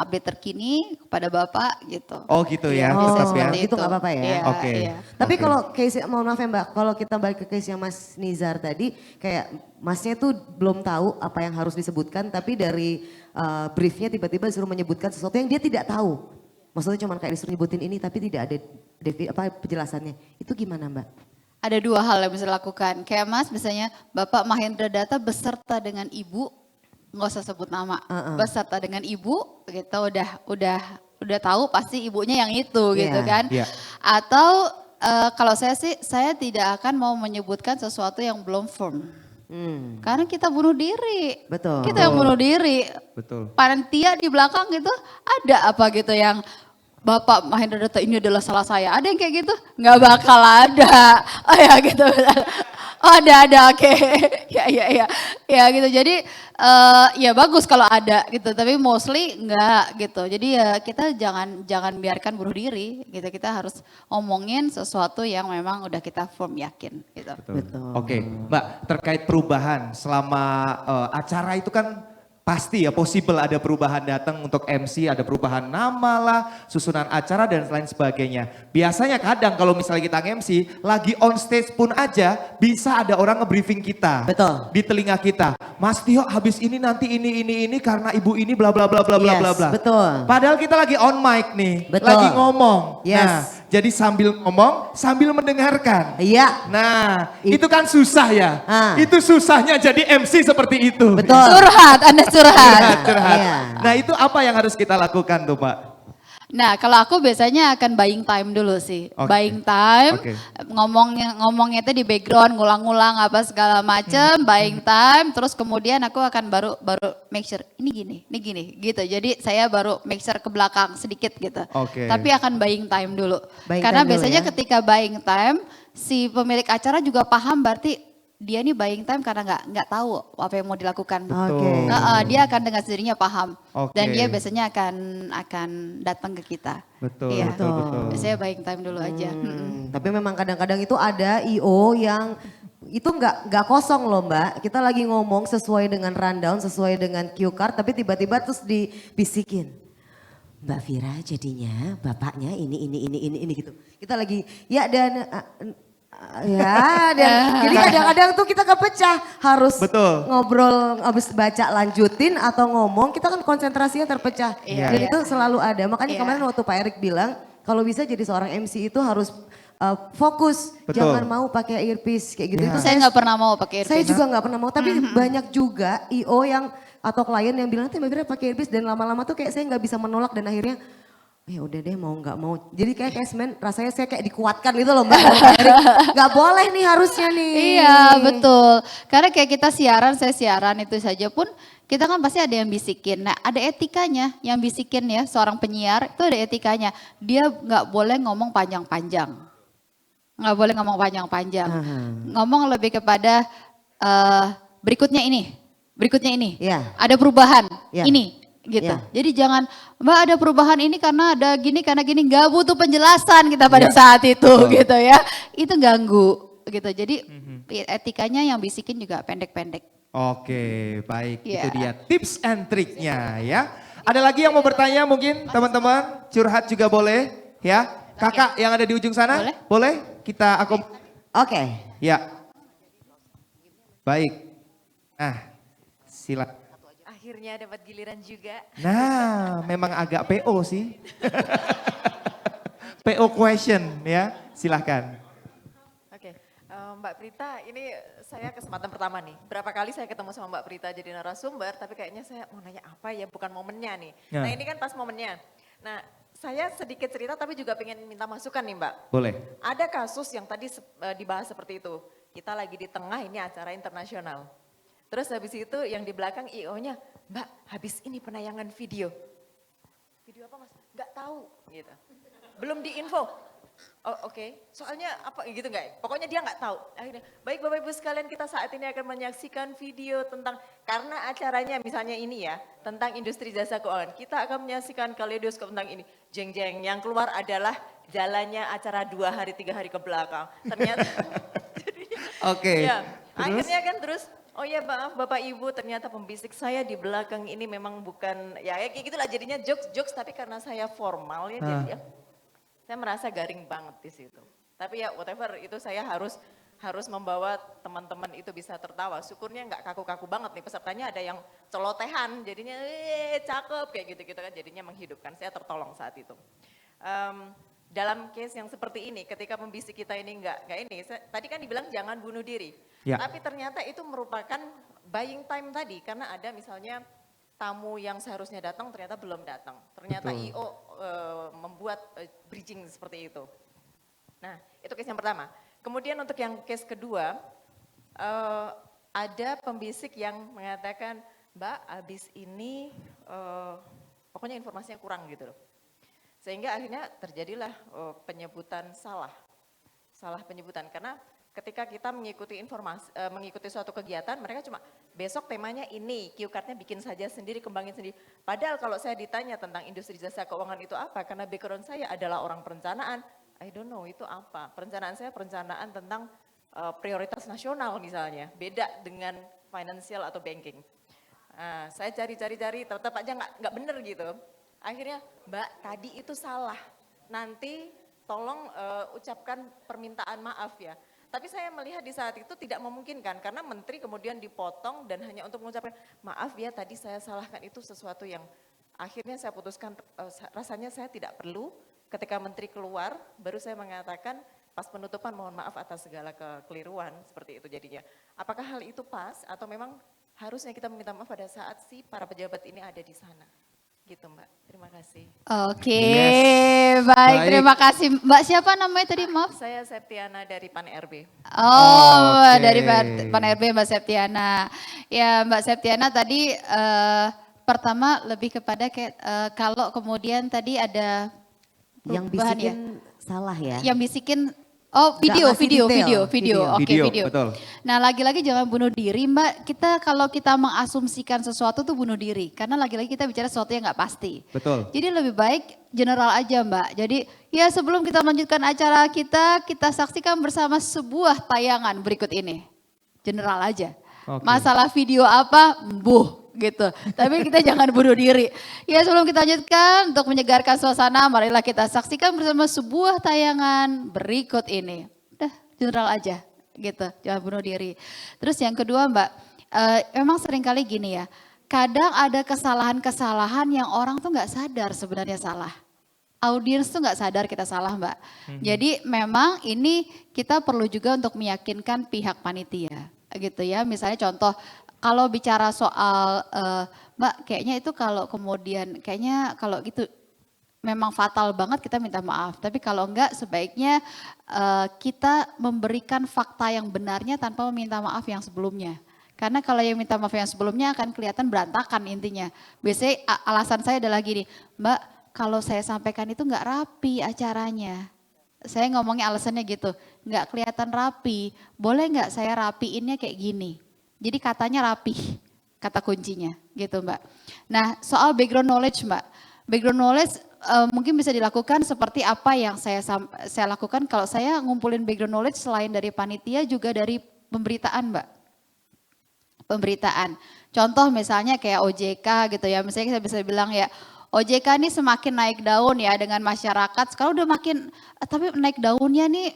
update terkini kepada Bapak gitu. Oh gitu ya. Biasanya tetap ya. seperti Itu nggak apa-apa ya? Iya, Oke. iya. Tapi Oke. kalau case, mohon maaf ya Mbak, kalau kita balik ke case yang Mas Nizar tadi, kayak Masnya tuh belum tahu apa yang harus disebutkan, tapi dari briefnya tiba-tiba disuruh menyebutkan sesuatu yang dia tidak tahu. Maksudnya cuma kayak disuruh nyebutin ini tapi tidak ada penjelasannya. Itu gimana Mbak? Ada 2 hal yang bisa dilakukan. Kayak Mas misalnya Bapak Mahendra Data beserta dengan Ibu, nggak usah sebut nama, beserta dengan Ibu, gitu udah tahu pasti ibunya yang itu gitu Iya, kan. iya. Atau kalau saya sih, saya tidak akan mau menyebutkan sesuatu yang belum firm. Karena kita bunuh diri. Betul. Kita yang bunuh diri. Betul. Panitia di belakang gitu, ada apa gitu yang Bapak Mahendra Data ini adalah salah saya. Ada yang kayak gitu? Nggak bakal ada. Oh ya gitu. Oh ada, oke. Ya gitu. Jadi ya bagus kalau ada gitu. Tapi mostly nggak gitu. Jadi ya kita jangan biarkan bunuh diri gitu. Kita harus ngomongin sesuatu yang memang udah kita firm yakin gitu. Betul. Oke, Mbak, terkait perubahan selama acara itu kan pasti ya possible ada perubahan datang untuk MC, ada perubahan nama lah, susunan acara dan lain sebagainya. Biasanya kadang kalau misalnya kita MC, lagi on stage pun aja bisa ada orang nge-briefing kita. Betul. Di telinga kita. Mas Tio habis ini nanti ini karena ibu ini bla bla bla bla bla Yes, bla bla. betul. Padahal kita lagi on mic nih, Betul. lagi ngomong. Yes. Nah, jadi sambil ngomong, sambil mendengarkan. Iya. Nah, itu kan susah ya. Itu susahnya jadi MC seperti itu. Betul. Curhat, Anda curhat. Curhat. Iya. Nah, itu apa yang harus kita lakukan tuh, Pak? Nah, kalau aku biasanya akan buying time dulu sih. Oke. Buying time, Oke. ngomongnya itu di background, ngulang-ngulang apa segala macem, buying time, terus kemudian aku akan baru make sure ini gini, gitu. Jadi saya baru make sure ke belakang sedikit gitu. Oke. Tapi akan buying time dulu. Buying Karena time dulu biasanya ya. ketika buying time, si pemilik acara juga paham berarti dia nih buying time karena nggak tahu apa yang mau dilakukan. Oke. Dia akan dengan sendirinya paham Oke. dan dia biasanya akan datang ke kita. Betul, Iya. betul, betul. Biasanya buying time dulu aja. Tapi memang kadang-kadang itu ada IO yang itu nggak kosong loh Mbak. Kita lagi ngomong sesuai dengan rundown, sesuai dengan cue card, tapi tiba-tiba terus dibisikin. Mbak Vira jadinya bapaknya ini gitu. Kita lagi ya dan jadi kadang-kadang tuh kita kepecah harus Betul. ngobrol habis baca lanjutin atau ngomong kita kan konsentrasinya terpecah. Iya. Dan itu selalu ada. Makanya Iya. kemarin waktu Pak Erik bilang kalau bisa jadi seorang MC itu harus fokus, Betul. jangan mau pakai earpiece kayak gitu. Ya. Itu Saya nggak pernah mau pakai saya earpiece. juga nggak pernah mau, tapi banyak juga IO yang atau klien yang bilang nanti Mbak Vira pakai earpiece dan lama-lama tuh kayak saya nggak bisa menolak dan akhirnya ya udah deh mau nggak mau. Jadi kayak semen rasanya saya kayak dikuatkan gitu loh Mbak. Nggak boleh nih harusnya nih. Iya betul. Karena kayak kita siaran, saya siaran itu saja pun kita kan pasti ada yang bisikin. Nah ada etikanya yang bisikin ya seorang penyiar itu ada etikanya. Dia nggak boleh ngomong panjang-panjang. Nggak boleh ngomong panjang-panjang. Ngomong lebih kepada berikutnya ini. Iya. Ada perubahan Iya. ini gitu. Iya. Jadi jangan Mbak ada perubahan ini karena ada gini karena gini, nggak butuh penjelasan kita pada saat itu gitu ya. Itu ganggu gitu. Jadi etikanya yang bisikin juga pendek-pendek. Oke, baik. Iya. Itu dia tips and triknya ya. Ada lagi yang mau bertanya mungkin teman-teman? Curhat juga boleh ya. Kakak yang ada di ujung sana? Boleh. Boleh? Kita Oke. Ya. Baik. Nah, silakan. Akhirnya dapat giliran juga. Nah, memang agak PO sih. PO question ya, silahkan. Oke, Mbak Prita, ini saya kesempatan pertama nih. Berapa kali saya ketemu sama Mbak Prita jadi narasumber, tapi kayaknya saya mau nanya apa ya, bukan momennya nih. Ya. Nah ini kan pas momennya. Nah saya sedikit cerita tapi juga pengen minta masukan nih Mbak. Boleh. Ada kasus yang tadi dibahas seperti itu. Kita lagi di tengah ini acara internasional. Terus habis itu yang di belakang IO-nya, Mbak habis ini penayangan video. Video apa mas? Nggak tahu gitu. Belum diinfo. Oh oke, soalnya apa gitu nggak? Pokoknya dia nggak tahu. Akhirnya, baik Bapak Ibu sekalian kita saat ini akan menyaksikan video tentang, karena acaranya misalnya ini ya, tentang industri jasa keuangan. Kita akan menyaksikan kaleidoskop tentang ini. Jeng-jeng, yang keluar adalah jalannya acara 2 hari 3 hari ke belakang. Ternyata, Oke. ya, akhirnya kan terus, oh ya maaf Bapak Ibu ternyata pembisik saya di belakang ini memang bukan, ya kayak gitulah jadinya jokes tapi karena saya formal ya jadi ya, saya merasa garing banget di situ. Tapi ya whatever itu saya harus membawa teman-teman itu bisa tertawa. Syukurnya nggak kaku-kaku banget nih pesertanya ada yang celotehan jadinya cakep kayak gitu-gitu kan jadinya menghidupkan. Saya tertolong saat itu. Dalam case yang seperti ini, ketika pembisik kita ini enggak ini, tadi kan dibilang jangan bunuh diri. Ya. Tapi ternyata itu merupakan buying time tadi, karena ada misalnya tamu yang seharusnya datang ternyata belum datang. Ternyata Betul. IO membuat bridging seperti itu. Nah itu case yang pertama. Kemudian untuk yang case kedua, ada pembisik yang mengatakan, Mbak abis ini pokoknya informasinya kurang gitu loh. Sehingga akhirnya terjadilah penyebutan salah penyebutan karena ketika kita mengikuti mengikuti suatu kegiatan mereka cuma besok temanya ini, cue card-nya bikin saja sendiri, kembangin sendiri. Padahal kalau saya ditanya tentang industri jasa keuangan itu apa, karena background saya adalah orang perencanaan, I don't know itu apa. Perencanaan saya perencanaan tentang prioritas nasional misalnya, beda dengan financial atau banking. Saya cari-cari, tetap aja nggak bener gitu. Akhirnya, Mbak tadi itu salah, nanti tolong ucapkan permintaan maaf ya. Tapi saya melihat di saat itu tidak memungkinkan karena menteri kemudian dipotong dan hanya untuk mengucapkan maaf ya tadi saya salahkan itu sesuatu yang akhirnya saya putuskan rasanya saya tidak perlu ketika menteri keluar baru saya mengatakan pas penutupan mohon maaf atas segala kekeliruan seperti itu jadinya. Apakah hal itu pas atau memang harusnya kita meminta maaf pada saat si para pejabat ini ada di sana? Gitu Mbak, terima kasih. Oke, Yes. baik, Baik. terima kasih. Mbak siapa namanya tadi, maaf? Saya Septiana dari Pan RB. Oh, Oke. dari Pan RB Mbak Septiana. Ya Mbak Septiana tadi pertama lebih kepada kayak kalau kemudian tadi ada Yang perubahan bisikin salah ya. Yang bisikin video, ngasih video, detail. video, video, oke Video, video. betul. Nah lagi-lagi jangan bunuh diri Mbak, kalau kita mengasumsikan sesuatu tuh bunuh diri. Karena lagi-lagi kita bicara sesuatu yang nggak pasti. Betul. Jadi lebih baik general aja Mbak. Jadi ya sebelum kita melanjutkan acara kita saksikan bersama sebuah tayangan berikut ini. General aja. Oke. Masalah video apa, gitu. Tapi kita jangan bunuh diri. Ya sebelum kita lanjutkan untuk menyegarkan suasana, marilah kita saksikan bersama sebuah tayangan berikut ini. Udah general aja gitu, jangan bunuh diri. Terus yang kedua Mbak, memang seringkali gini ya, kadang ada kesalahan-kesalahan yang orang tuh nggak sadar sebenarnya salah. Audiens tuh nggak sadar kita salah Mbak. Jadi memang ini kita perlu juga untuk meyakinkan pihak panitia gitu ya. Misalnya contoh, kalau bicara soal Mbak kayaknya itu kalau kemudian kayaknya kalau gitu memang fatal banget kita minta maaf. Tapi kalau enggak sebaiknya kita memberikan fakta yang benarnya tanpa meminta maaf yang sebelumnya. Karena kalau yang minta maaf yang sebelumnya akan kelihatan berantakan intinya. Biasanya alasan saya adalah gini, Mbak kalau saya sampaikan itu enggak rapi acaranya. Saya ngomongnya alasannya gitu, enggak kelihatan rapi. Boleh enggak saya rapiinnya kayak gini? Jadi katanya rapih, kata kuncinya gitu Mbak. Nah soal background knowledge Mbak, background knowledge mungkin bisa dilakukan seperti apa yang saya lakukan kalau saya ngumpulin background knowledge selain dari panitia juga dari pemberitaan Mbak. Pemberitaan, contoh misalnya kayak OJK gitu ya, misalnya kita bisa bilang ya OJK ini semakin naik daun ya dengan masyarakat, sekarang udah makin, tapi naik daunnya nih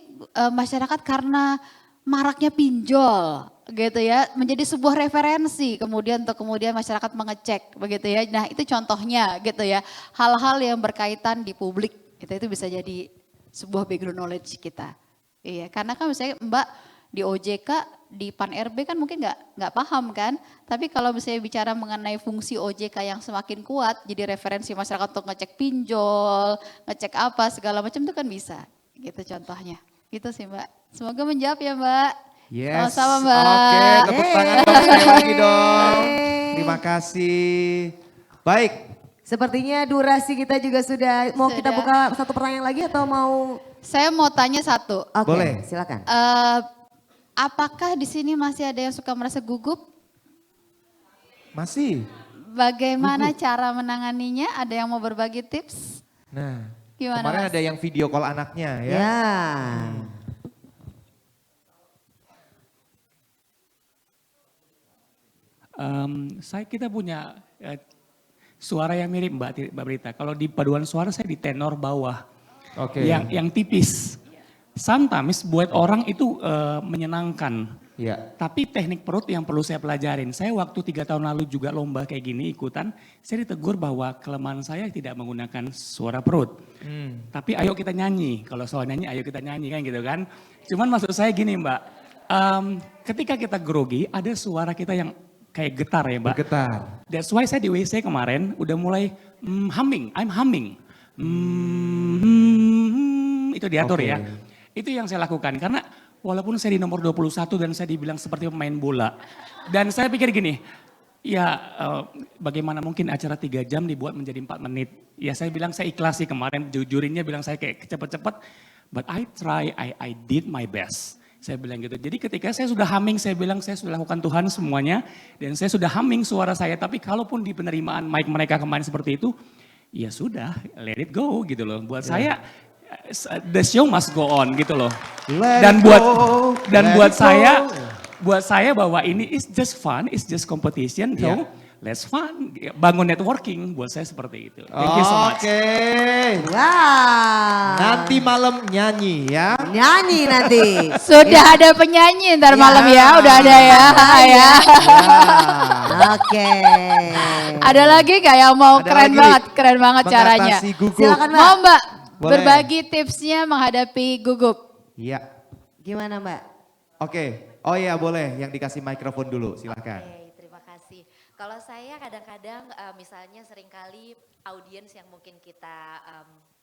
masyarakat karena maraknya pinjol gitu ya, menjadi sebuah referensi kemudian masyarakat mengecek begitu ya. Nah itu contohnya gitu ya, hal-hal yang berkaitan di publik itu bisa jadi sebuah background knowledge kita. Iya, karena kan misalnya Mbak di OJK, di Pan RB kan mungkin nggak paham kan, tapi kalau misalnya bicara mengenai fungsi OJK yang semakin kuat, jadi referensi masyarakat untuk ngecek pinjol, ngecek apa segala macam itu kan bisa, gitu contohnya. Gitu sih Mbak. Semoga menjawab ya Mbak. Yes. Sama-sama Mbak. Oke, tepuk tangan dong sekali lagi dong. Terima kasih. Baik. Sepertinya durasi kita juga sudah, mau kita Sudah. buka satu pertanyaan lagi atau mau? Saya mau tanya satu. Oke, Boleh. silakan. Apakah di sini masih ada yang suka merasa gugup? Masih. Bagaimana cara menanganinya? Ada yang mau berbagi tips? Nah, Gimana, kemarin Mas? ada yang video call anaknya ya. Ya. Kita punya suara yang mirip Mbak Brita. Kalau di paduan suara saya di tenor bawah, Oke. yang tipis. Sometimes buat orang itu menyenangkan. Ya. Tapi teknik perut yang perlu saya pelajarin. Saya waktu 3 tahun lalu juga lomba kayak gini ikutan. Saya ditegur bahwa kelemahan saya tidak menggunakan suara perut. Tapi ayo kita nyanyi. Kalau soal nyanyi ayo kita nyanyi kan gitu kan. Cuman maksud saya gini Mbak. Ketika kita grogi ada suara kita yang kayak getar ya Mbak. Bergetar. That's why saya di WC kemarin udah mulai humming. I'm humming. Itu diatur Oke. ya. Itu yang saya lakukan karena walaupun saya di nomor 21 dan saya dibilang seperti pemain bola. Dan saya pikir gini, ya bagaimana mungkin acara 3 jam dibuat menjadi 4 menit. Ya saya bilang saya ikhlas sih kemarin, jurinnya bilang saya kayak cepet-cepet. But I try, I did my best. Saya bilang gitu. Jadi ketika saya sudah humming, saya bilang saya sudah lakukan Tuhan semuanya. Dan saya sudah humming suara saya. Tapi kalaupun di penerimaan mic mereka kemarin seperti itu, ya sudah, let it go gitu loh. Buat saya, the show must go on gitu loh. Dan buat saya bahwa ini is just fun, it's just competition, so let's fun, bangun networking buat saya seperti itu. Thank you so much. Oke. Wow. Nanti malam nyanyi ya. Nyanyi nanti. Sudah ada penyanyi ntar malam ya, udah ada ya. ya. Oke. Ada lagi gak yang mau? Ada Keren lagi banget caranya. mengatasi gugup. Silakan Mbak. Mau Mbak Boleh. berbagi tipsnya menghadapi gugup? Iya. Gimana Mbak? Oke. Oh iya boleh yang dikasih mikrofon dulu silahkan. Oke, terima kasih. Kalau saya kadang-kadang misalnya seringkali audiens yang mungkin kita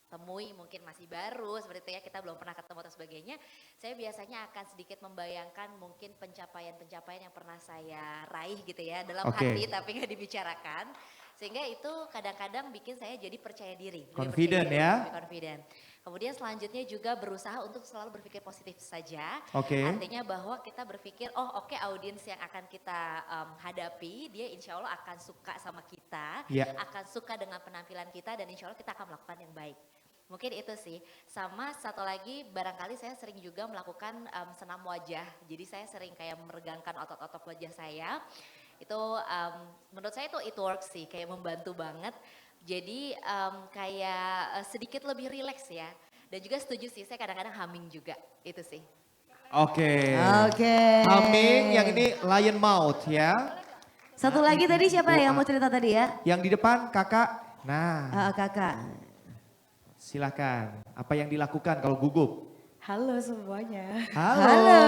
temui mungkin masih baru seperti itu ya, kita belum pernah ketemu atau sebagainya, saya biasanya akan sedikit membayangkan mungkin pencapaian-pencapaian yang pernah saya raih gitu ya dalam hati tapi nggak dibicarakan, sehingga itu kadang-kadang bikin saya jadi percaya diri. Confident ya. Lebih confident. Kemudian selanjutnya juga berusaha untuk selalu berpikir positif saja. Artinya bahwa kita berpikir, oh oke, audiens yang akan kita hadapi, dia insya Allah akan suka sama kita, akan suka dengan penampilan kita, dan insya Allah kita akan melakukan yang baik. Mungkin itu sih. Sama satu lagi, barangkali saya sering juga melakukan senam wajah. Jadi saya sering kayak meregangkan otot-otot wajah saya. Itu menurut saya itu works sih, kayak membantu banget. Jadi kayak sedikit lebih rileks ya. Dan juga setuju sih, saya kadang-kadang humming juga, itu sih. Oke. Oke. Humming, yang ini lion mouth ya. Satu lagi tadi siapa yang mau cerita tadi ya? Yang di depan kakak. Nah, Kakak. silakan. Apa yang dilakukan kalau gugup? Halo semuanya. Halo.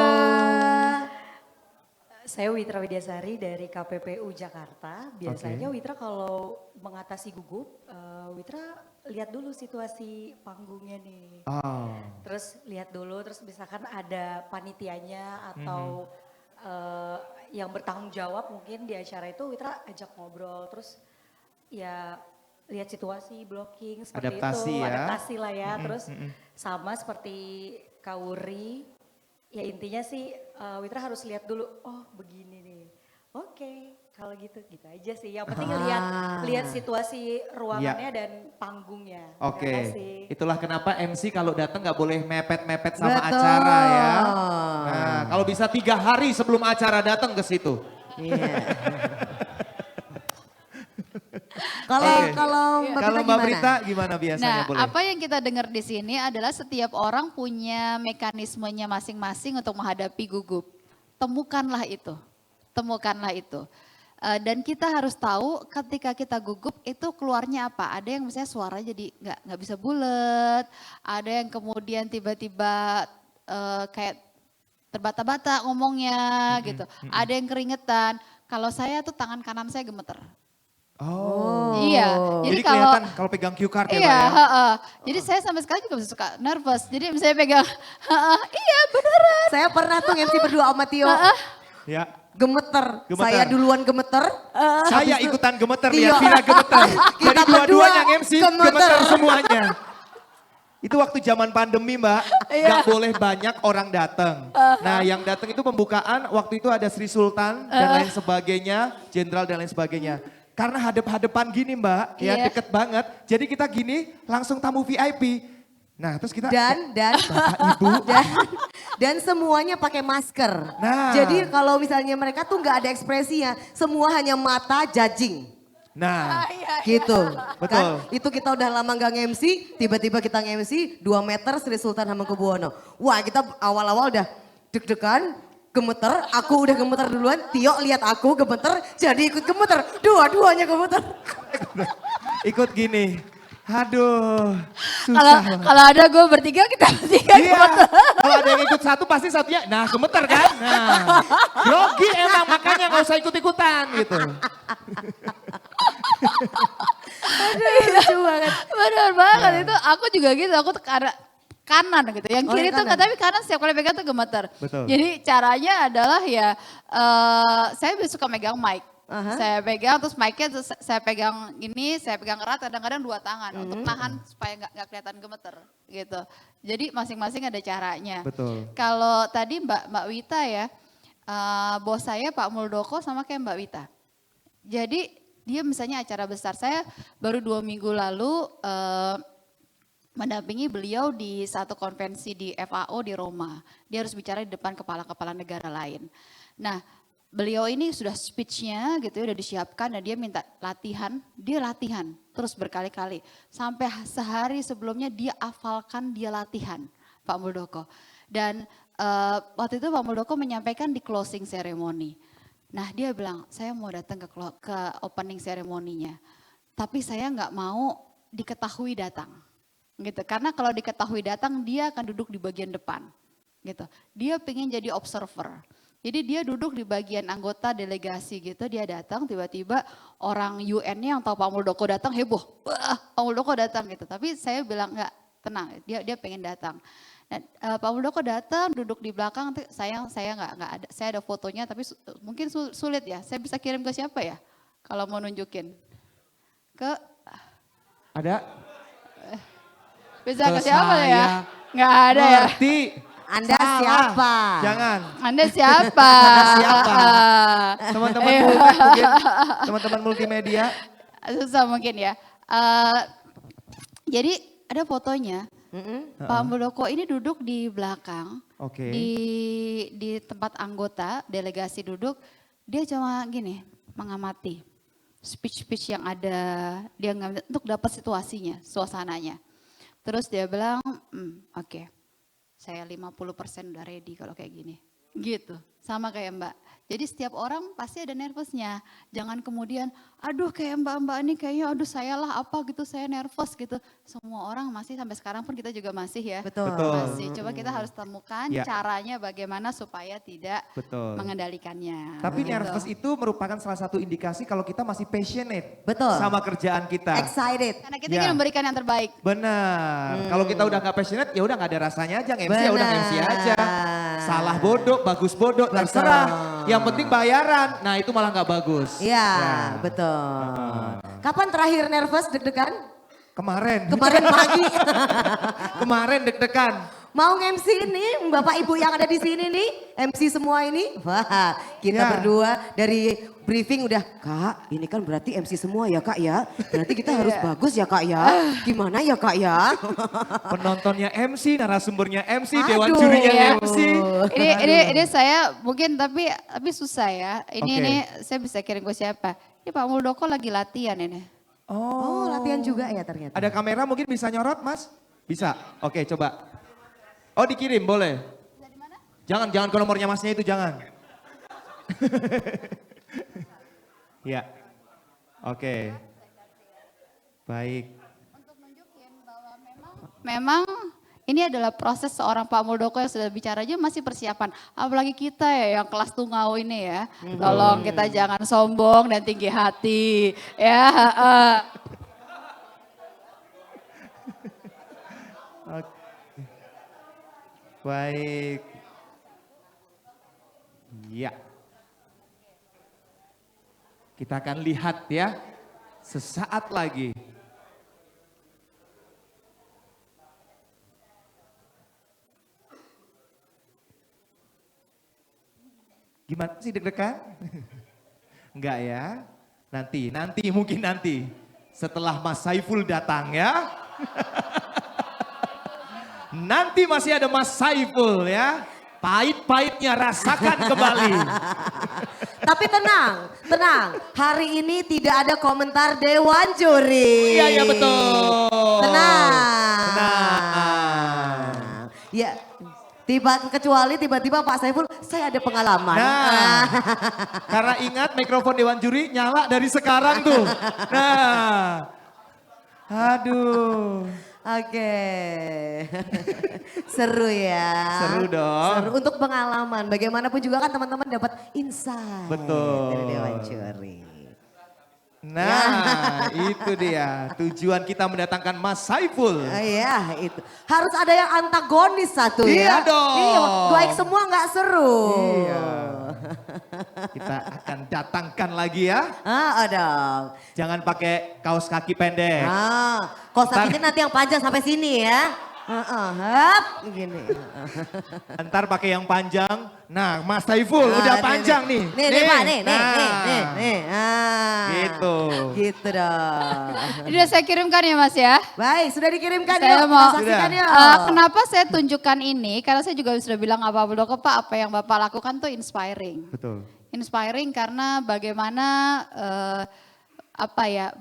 Saya Witra Widyasari dari KPPU Jakarta. Biasanya Witra kalau mengatasi gugup, Witra lihat dulu situasi panggungnya nih. Terus lihat dulu, terus misalkan ada panitianya atau yang bertanggung jawab mungkin di acara itu, Witra ajak ngobrol. Terus ya lihat situasi, blocking seperti Adaptasi itu. ya. Adaptasi lah ya. Terus sama seperti Kawuri. Ya intinya sih Witra harus lihat dulu, oh begini nih. Oke, kalau gitu aja sih. Yang penting lihat situasi ruangannya dan panggungnya. Oke, itulah kenapa MC kalau datang nggak boleh mepet-mepet sama acara ya. Nah, kalau bisa 3 hari sebelum acara datang ke situ. Kalau Mbak Prita gimana biasanya? Nah, apa yang kita dengar di sini adalah setiap orang punya mekanismenya masing-masing untuk menghadapi gugup. Temukanlah itu. Dan kita harus tahu ketika kita gugup itu keluarnya apa. Ada yang misalnya suara jadi nggak bisa bulat, ada yang kemudian tiba-tiba kayak terbata-bata ngomongnya gitu. Ada yang keringetan. Kalau saya tuh tangan kanan saya gemeter. Iya. Jadi kalau pegang cue card ya, iya, Mbak ya? Jadi saya sampai sekarang juga bisa suka nervous. Jadi misalnya pegang, iya beneran. Saya pernah tuh MC berdua sama Tio. Ya. Gemeter. Saya duluan gemeter. Saya ikutan gemeter, lihat Vina gemeter. Jadi dua-duanya MC gemeter semuanya. Itu waktu zaman pandemi Mbak, gak boleh banyak orang datang. Nah yang datang itu pembukaan, waktu itu ada Sri Sultan dan lain sebagainya, jenderal dan lain sebagainya. Karena hadap-hadapan gini Mbak, ya deket banget. Jadi kita gini langsung tamu VIP. Nah terus kita dan Bapak Ibu dan semuanya pakai masker. Nah. Jadi kalau misalnya mereka tuh nggak ada ekspresinya, semua hanya mata judging. Nah Gitu. betul. Kan? Itu kita udah lama nggak nge-MC, tiba-tiba kita nge-MC 2 meter Sri Sultan Hamengkubuwono. Wah kita awal-awal udah deg-degan, gemeter, aku udah gemeter duluan, Tio lihat aku gemeter, jadi ikut gemeter, dua-duanya gemeter. Ikut gini, aduh susah. Kalau ada gue bertiga, kita bertiga gemeter. Kalau ada yang ikut satu pasti satunya, nah gemeter kan. Nah, grogi emang makanya gak usah ikut-ikutan gitu. Aduh lucu banget. Benar banget, itu aku juga gitu, aku tuh kanan gitu. Yang kiri tuh enggak, tapi kanan setiap kali pegang tuh gemeter. Betul. Jadi caranya adalah ya, saya lebih suka megang mic. Saya pegang terus mic-nya terus saya pegang ini, saya pegang erat, kadang-kadang 2 tangan untuk nahan supaya nggak kelihatan gemeter gitu. Jadi masing-masing ada caranya. Betul. Kalau tadi Mbak Wita ya, bos saya Pak Muldoko sama kayak Mbak Wita. Jadi dia misalnya acara besar, saya baru 2 minggu lalu mendampingi beliau di satu konvensi di FAO di Roma. Dia harus bicara di depan kepala-kepala negara lain. Nah, beliau ini sudah speech-nya gitu ya, udah disiapkan dan dia minta latihan. Dia latihan terus berkali-kali. Sampai sehari sebelumnya dia hafalkan dia latihan, Pak Muldoko. Dan waktu itu Pak Muldoko menyampaikan di closing ceremony. Nah dia bilang, saya mau datang ke opening ceremony-nya. Tapi saya nggak mau diketahui datang. Gitu. Karena kalau diketahui datang dia akan duduk di bagian depan. Gitu. Dia pengen jadi observer. Jadi dia duduk di bagian anggota delegasi gitu, dia datang tiba-tiba orang UN-nya yang tahu Pak Muldoko datang heboh, wah Pak Muldoko datang gitu. Tapi saya bilang enggak, tenang, dia pengen datang. Dan Pak Muldoko datang duduk di belakang, sayang saya nggak ada, saya ada fotonya tapi mungkin sulit ya. Saya bisa kirim ke siapa ya kalau mau nunjukin? Ke Ada? Bisa ke siapa ya? Nggak ada ya. Ngerti. Anda Salah. siapa? Jangan. Anda siapa? Siapa? Teman-teman mungkin, teman-teman multimedia. Susah mungkin ya. Jadi ada fotonya. Pak Muldoko ini duduk di belakang, di tempat anggota delegasi duduk. Dia cuma gini, mengamati speech-speech yang ada. Dia ngambil untuk dapat situasinya, suasananya. Terus dia bilang, oke. Saya 50% udah ready kalau kayak gini. Gitu, sama kayak Mbak. Jadi setiap orang pasti ada nervousnya. Jangan kemudian, aduh kayak Mbak-Mbak ini kayaknya aduh saya lah apa gitu, saya nervous gitu. Semua orang masih sampai sekarang pun kita juga masih ya. Betul. Masih, coba kita harus temukan caranya bagaimana supaya tidak mengendalikannya. Tapi gitu. nervous itu merupakan salah satu indikasi kalau kita masih passionate Betul. sama kerjaan kita. Excited. Karena kita ingin memberikan yang terbaik. Benar. Kalau kita udah nggak passionate, ya udah nggak ada rasanya aja. MC ya udah MC aja. Salah bodoh, bagus bodoh, terserah. Yang penting bayaran. Nah itu malah nggak bagus. Iya, betul. Kapan terakhir nervous deg-degan? Kemarin. Kemarin pagi. Kemarin deg-degan. Mau MC ini Bapak Ibu yang ada di sini nih, MC semua ini. Wah, kita berdua dari briefing udah, Kak ini kan berarti MC semua ya Kak ya. Berarti kita harus bagus ya Kak ya. Gimana ya Kak ya? Penontonnya MC, narasumbernya MC, dewan jurinya MC. Ini saya mungkin tapi susah ya. Ini saya bisa kirim ke siapa? Ini Pak Muldoko lagi latihan ini. Oh, latihan juga ya ternyata. Ada kamera mungkin bisa nyorot Mas? Bisa? Oke coba. Oh dikirim boleh? Jangan ke nomornya Masnya itu jangan. Ya, oke. Baik. Untuk nunjukin bahwa memang ini adalah proses seorang Pak Muldoko yang sudah bicara aja masih persiapan. Apalagi kita ya yang kelas tungau ini ya. Tolong kita jangan sombong dan tinggi hati. Ya. Baik. Ya. Kita akan lihat ya sesaat lagi. Gimana sih deg-degan? Enggak ya? Nanti mungkin nanti. Setelah Mas Saiful datang ya. Nanti masih ada Mas Saiful ya. Pahit-pahitnya rasakan kembali. Tapi tenang. Hari ini tidak ada komentar dewan juri. Iya betul. Tenang. Ya, kecuali tiba-tiba Pak Saiful, saya ada pengalaman. Nah, karena ingat mikrofon dewan juri nyala dari sekarang tuh. Nah, aduh. Oke, seru ya. Seru dong. Seru untuk pengalaman. Bagaimanapun juga kan teman-teman dapat insight dari dewan juri. Nah, itu dia tujuan kita mendatangkan Mas Saiful. Iya, itu. Harus ada yang antagonis satu ya. Iya dong. Iya, baik semua nggak seru. Iya. Kita akan datangkan lagi ya. Dong. Jangan pakai kaos kaki pendek. Kaos kaki nanti yang panjang sampai sini ya. Gini. Ntar pakai yang panjang. Nah, Mas Saiful udah panjang nih. Nih Pak, nih. Gitu. Gitu dong. Ini udah saya kirimkan ya Mas ya. Baik, sudah dikirimkan Saya yuk. mau- Saksikan yuk. Kenapa saya tunjukkan ini? Karena saya juga sudah bilang Pak Muldoko, Pak apa yang Bapak lakukan tuh inspiring. Betul. Inspiring karena bagaimana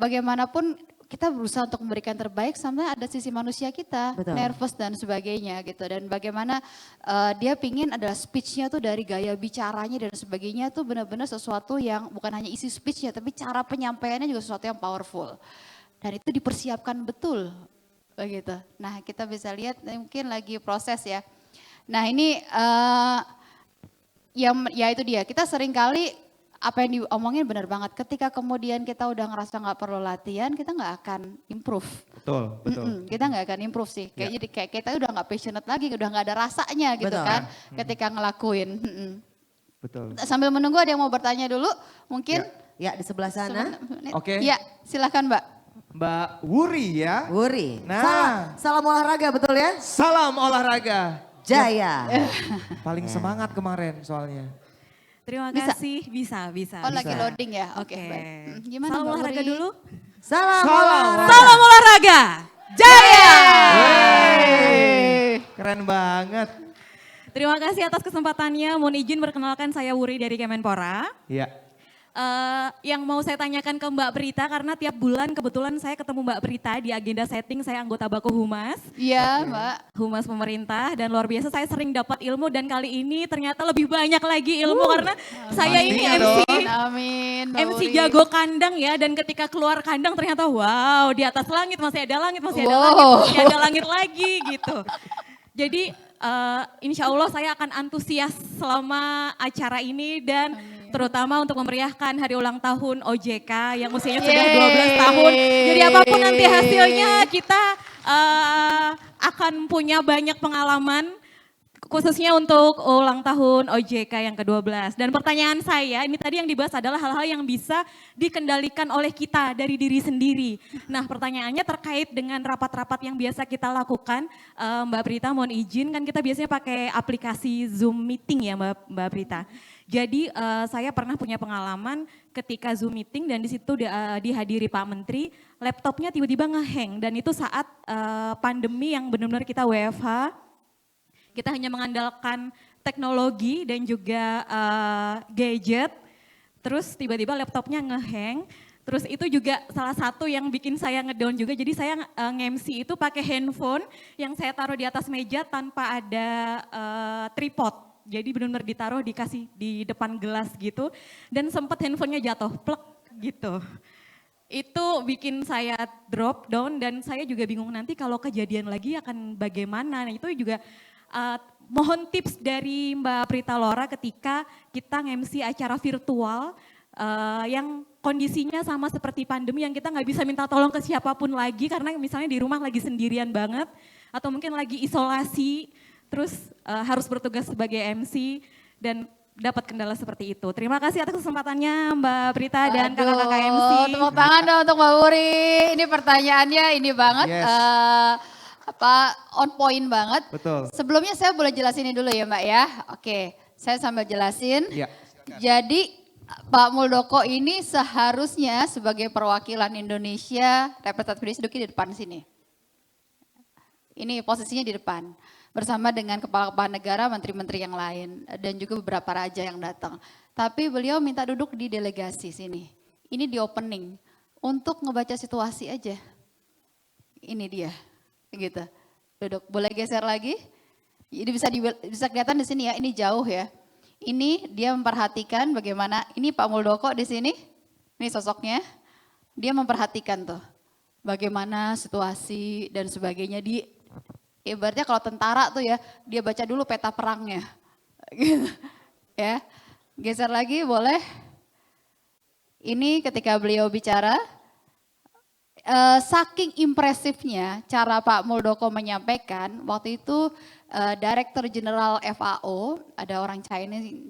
bagaimanapun kita berusaha untuk memberikan terbaik, sampai ada sisi manusia kita, Betul. nervous dan sebagainya gitu. Dan bagaimana dia pingin adalah speech-nya tuh dari gaya bicaranya dan sebagainya tuh benar-benar sesuatu yang bukan hanya isi speech-nya, tapi cara penyampaiannya juga sesuatu yang powerful. Dan itu dipersiapkan betul begitu. Nah kita bisa lihat mungkin lagi proses ya. Nah ini ya itu dia, kita seringkali apa yang diomongin benar banget. Ketika kemudian kita udah ngerasa nggak perlu latihan, kita nggak akan improve. Betul, betul. Kita nggak akan improve sih. Kayak Ya. jadi kayak kita udah nggak passionate lagi, udah nggak ada rasanya gitu Betul. kan. Ketika ngelakuin. Betul. Sambil menunggu ada yang mau bertanya dulu, mungkin. Ya, di sebelah sana. Oke. Ya, silakan Mbak. Mbak Wuri ya. Wuri. Nah. Salam olahraga betul ya? Salam olahraga. Jaya. Paling semangat kemarin soalnya. Terima Bisa? kasih, bisa. Oh lagi loading ya, oke. Oke. Baik. Gimana Salam Mbak olahraga Wuri? dulu. Salam Salam olahraga. Salam olahraga, jaya! Keren banget. Terima kasih atas kesempatannya. Mohon izin perkenalkan saya Wuri dari Kemenpora. Iya. Yang mau saya tanyakan ke Mbak Prita karena tiap bulan kebetulan saya ketemu Mbak Prita di agenda setting, saya anggota Bako Humas. Iya Mbak. Humas pemerintah dan luar biasa saya sering dapat ilmu dan kali ini ternyata lebih banyak lagi ilmu karena saya ini pastinya MC. dong. Amin. Mbak MC Wuri. jago kandang ya dan ketika keluar kandang ternyata wow di atas langit masih ada langit, masih ada Wow. langit, masih ada langit lagi gitu. Jadi insya Allah saya akan antusias selama acara ini dan terutama untuk memeriahkan hari ulang tahun OJK yang usianya sudah 12 tahun. Jadi apapun nanti hasilnya kita akan punya banyak pengalaman khususnya untuk ulang tahun OJK yang ke-12. Dan pertanyaan saya, ini tadi yang dibahas adalah hal-hal yang bisa dikendalikan oleh kita dari diri sendiri. Nah pertanyaannya terkait dengan rapat-rapat yang biasa kita lakukan, Mbak Prita mohon izin, kan kita biasanya pakai aplikasi Zoom Meeting ya Mbak Prita. Jadi saya pernah punya pengalaman ketika Zoom Meeting dan di situ dihadiri Pak Menteri, laptopnya tiba-tiba ngehang dan itu saat pandemi yang benar-benar kita WFH. Kita hanya mengandalkan teknologi dan juga gadget, terus tiba-tiba laptopnya ngehang. Terus itu juga salah satu yang bikin saya ngedown juga, jadi saya nge-MC itu pakai handphone yang saya taruh di atas meja tanpa ada tripod. Jadi benar-benar ditaruh dikasih di depan gelas gitu dan sempat handphonenya jatuh, plek gitu. Itu bikin saya drop down dan saya juga bingung nanti kalau kejadian lagi akan bagaimana. Nah itu juga mohon tips dari Mbak Prita Lora ketika kita nge-MC acara virtual yang kondisinya sama seperti pandemi yang kita nggak bisa minta tolong ke siapapun lagi karena misalnya di rumah lagi sendirian banget atau mungkin lagi isolasi terus harus bertugas sebagai MC dan dapat kendala seperti itu. Terima kasih atas kesempatannya Mbak Prita dan kakak-kakak MC. Tepuk tangan dong untuk Mbak Wuri. Ini pertanyaannya ini banget. Yes. On point banget. Betul. Sebelumnya saya boleh jelasin ini dulu ya Mbak ya. Oke, saya sambil jelasin. Iya. Jadi Pak Muldoko ini seharusnya sebagai perwakilan Indonesia, representatif Indonesia duduk di depan sini. Ini posisinya di depan. Bersama dengan kepala-kepala negara, menteri-menteri yang lain. Dan juga beberapa raja yang datang. Tapi beliau minta duduk di delegasi sini. Ini di opening. Untuk ngebaca situasi aja. Ini dia. Gitu. Duduk. Boleh geser lagi? Ini bisa kelihatan di sini ya. Ini jauh ya. Ini dia memperhatikan bagaimana. Ini Pak Muldoko di sini. Ini sosoknya. Dia memperhatikan tuh. Bagaimana situasi dan sebagainya. Ibaratnya kalau tentara tuh ya. Dia baca dulu peta perangnya. Gitu. Ya. Geser lagi boleh. Ini ketika beliau bicara. Saking impresifnya cara Pak Muldoko menyampaikan, waktu itu Direktur Jenderal FAO, ada orang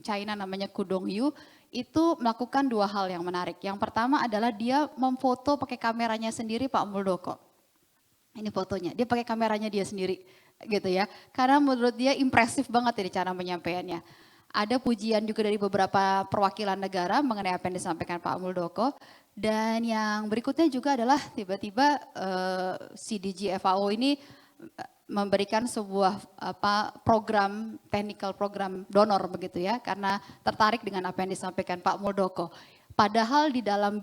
China namanya Ku Dongyu, itu melakukan dua hal yang menarik. Yang pertama adalah dia memfoto pakai kameranya sendiri Pak Muldoko. Ini fotonya, dia pakai kameranya dia sendiri gitu ya. Karena menurut dia impresif banget ini cara penyampaiannya. Ada pujian juga dari beberapa perwakilan negara mengenai apa yang disampaikan Pak Muldoko. Dan yang berikutnya juga adalah tiba-tiba CDG FAO ini memberikan sebuah program, technical program donor begitu ya. Karena tertarik dengan apa yang disampaikan Pak Muldoko. Padahal di dalam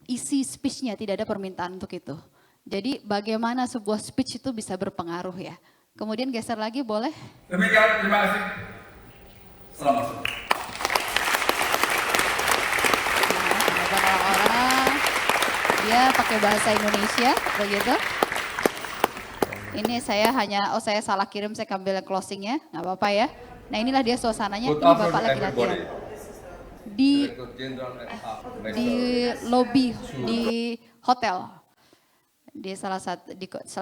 isi speech-nya tidak ada permintaan untuk itu. Jadi bagaimana sebuah speech itu bisa berpengaruh ya. Kemudian geser lagi boleh? Demikian, terima kasih. Selamat sore. Orang-orang dia pakai bahasa Indonesia begitu. Ini saya hanya, saya salah kirim, saya ambil closingnya, nggak apa-apa ya. Nah inilah dia suasananya, Good ini Bapak afternoon, lagi latihan. everybody. Di Director General FA, di lobby di hotel, di salah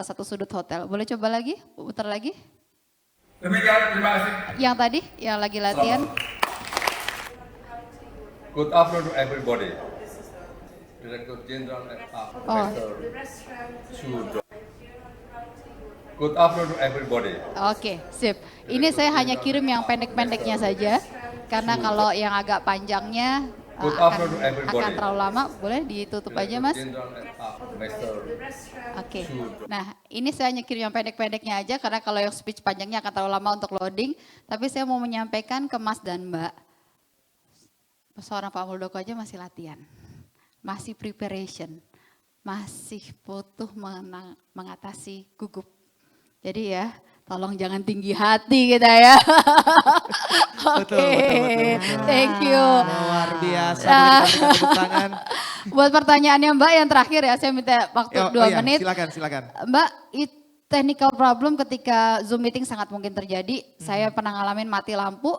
satu sudut hotel. Boleh coba lagi, putar lagi. Demikian, terima kasih. Yang tadi, yang lagi latihan. Good afternoon, everybody. Director General FA, Oh. Sudo. Good afternoon, everybody. Oke, sip. Ini saya hanya kirim yang pendek-pendeknya saja, karena kalau yang agak panjangnya Good akan afternoon, everybody. terlalu lama. Boleh ditutup aja, Mas? General FA, Mr. Oke. Nah, ini saya hanya kirim yang pendek-pendeknya aja, karena kalau yang speech panjangnya akan terlalu lama untuk loading. Tapi saya mau menyampaikan ke Mas dan Mbak, seorang Pak Muldoko aja masih latihan, masih preparation, masih butuh mengatasi gugup. Jadi ya, tolong jangan tinggi hati kita ya. Oke, thank you. Luar biasa, Nah, berikan tepuk tangan. buat pertanyaannya Mbak yang terakhir ya, saya minta waktu 2 iya, menit. silakan. Mbak, technical problem ketika Zoom meeting sangat mungkin terjadi. Saya pernah ngalamin mati lampu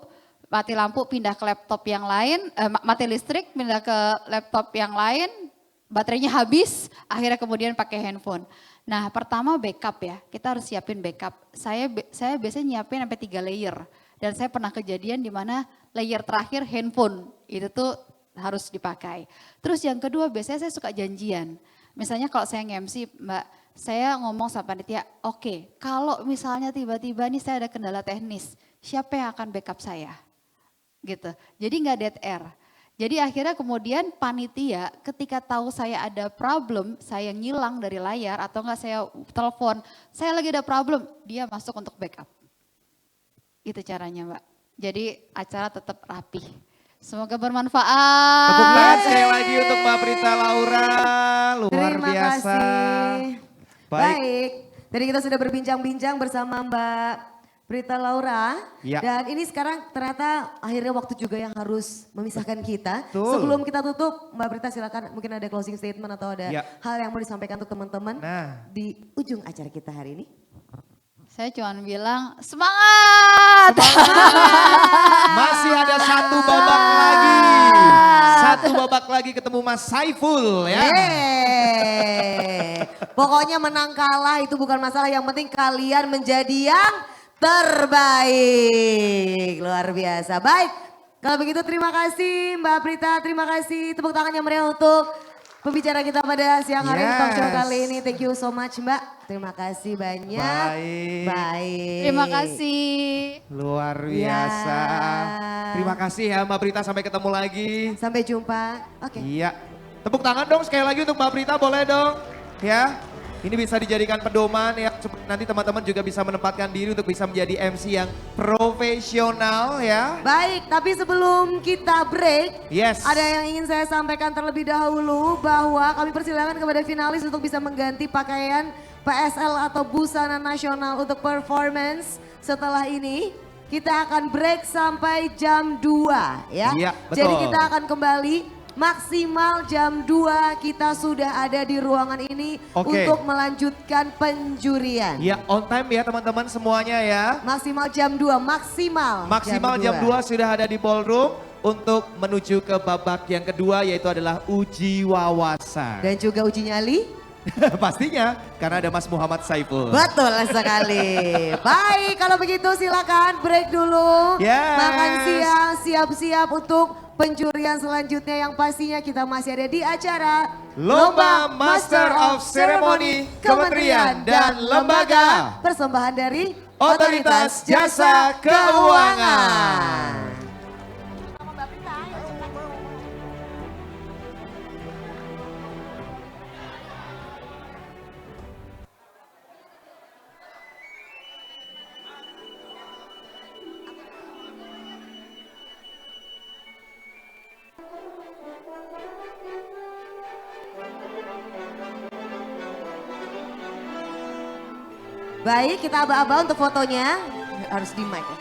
pindah ke laptop yang lain, mati listrik pindah ke laptop yang lain, baterainya habis, akhirnya kemudian pakai handphone. Nah pertama backup ya, kita harus siapin backup. Saya biasanya nyiapin sampai 3 layer. Dan saya pernah kejadian di mana layer terakhir handphone, itu tuh harus dipakai. Terus yang kedua biasanya saya suka janjian. Misalnya kalau saya nge-MC Mbak, saya ngomong sama panitia, oke, kalau misalnya tiba-tiba nih saya ada kendala teknis, siapa yang akan backup saya? Gitu. Jadi nggak dead air. Jadi akhirnya kemudian panitia ketika tahu saya ada problem, saya ngilang dari layar atau enggak saya telepon, saya lagi ada problem, dia masuk untuk backup. Itu caranya Mbak. Jadi acara tetap rapi. Semoga bermanfaat. Tepuk tangan sekali lagi untuk Mbak Prita Laura, luar Terima biasa. kasih. Baik. Baik, tadi kita sudah berbincang-bincang bersama Mbak Prita Laura. Ya. Dan ini sekarang ternyata akhirnya waktu juga yang harus memisahkan kita. Betul. Sebelum kita tutup, Mbak Prita silakan mungkin ada closing statement atau ada Ya. hal yang mau disampaikan untuk teman-teman di ujung acara kita hari ini. Saya cuma bilang semangat. Masih ada satu babak lagi. Satu babak lagi ketemu Mas Saiful ya. Pokoknya menang kalah itu bukan masalah, yang penting kalian menjadi yang terbaik. Luar biasa. Baik, kalau begitu terima kasih Mbak Prita, terima kasih. Tepuk tangan yang meriah untuk pembicara kita pada siang hari ini, talk show kali ini. Thank you so much Mbak. Terima kasih banyak. Baik. Terima kasih. Luar biasa. Terima kasih ya Mbak Prita, sampai ketemu lagi. Sampai jumpa. Oke. Iya. Tepuk tangan dong sekali lagi untuk Mbak Prita, boleh dong. Ya. Ini bisa dijadikan pedoman ya, nanti teman-teman juga bisa menempatkan diri untuk bisa menjadi MC yang profesional ya. Baik, tapi sebelum kita break, Yes. ada yang ingin saya sampaikan terlebih dahulu bahwa kami persilakan kepada finalis untuk bisa mengganti pakaian PSL atau busana nasional untuk performance. Setelah ini kita akan break sampai jam 2 ya. Iya, betul. Jadi kita akan kembali maksimal jam 2 kita sudah ada di ruangan ini untuk melanjutkan penjurian. Ya, on time ya teman-teman semuanya ya. Maksimal jam 2, maksimal. Maksimal jam 2 sudah ada di ballroom untuk menuju ke babak yang kedua, yaitu adalah uji wawasan. Dan juga uji nyali. Pastinya, karena ada Mas Muhammad Saiful. Betul sekali. Baik, kalau begitu silakan break dulu. Yes. Makan siang, siap-siap untuk penjurian selanjutnya yang pastinya kita masih ada di acara Lomba Master of Ceremony Kementerian dan Lembaga. Persembahan dari Otoritas Jasa Keuangan. Baik, kita aba-aba untuk fotonya. Harus di mic ya.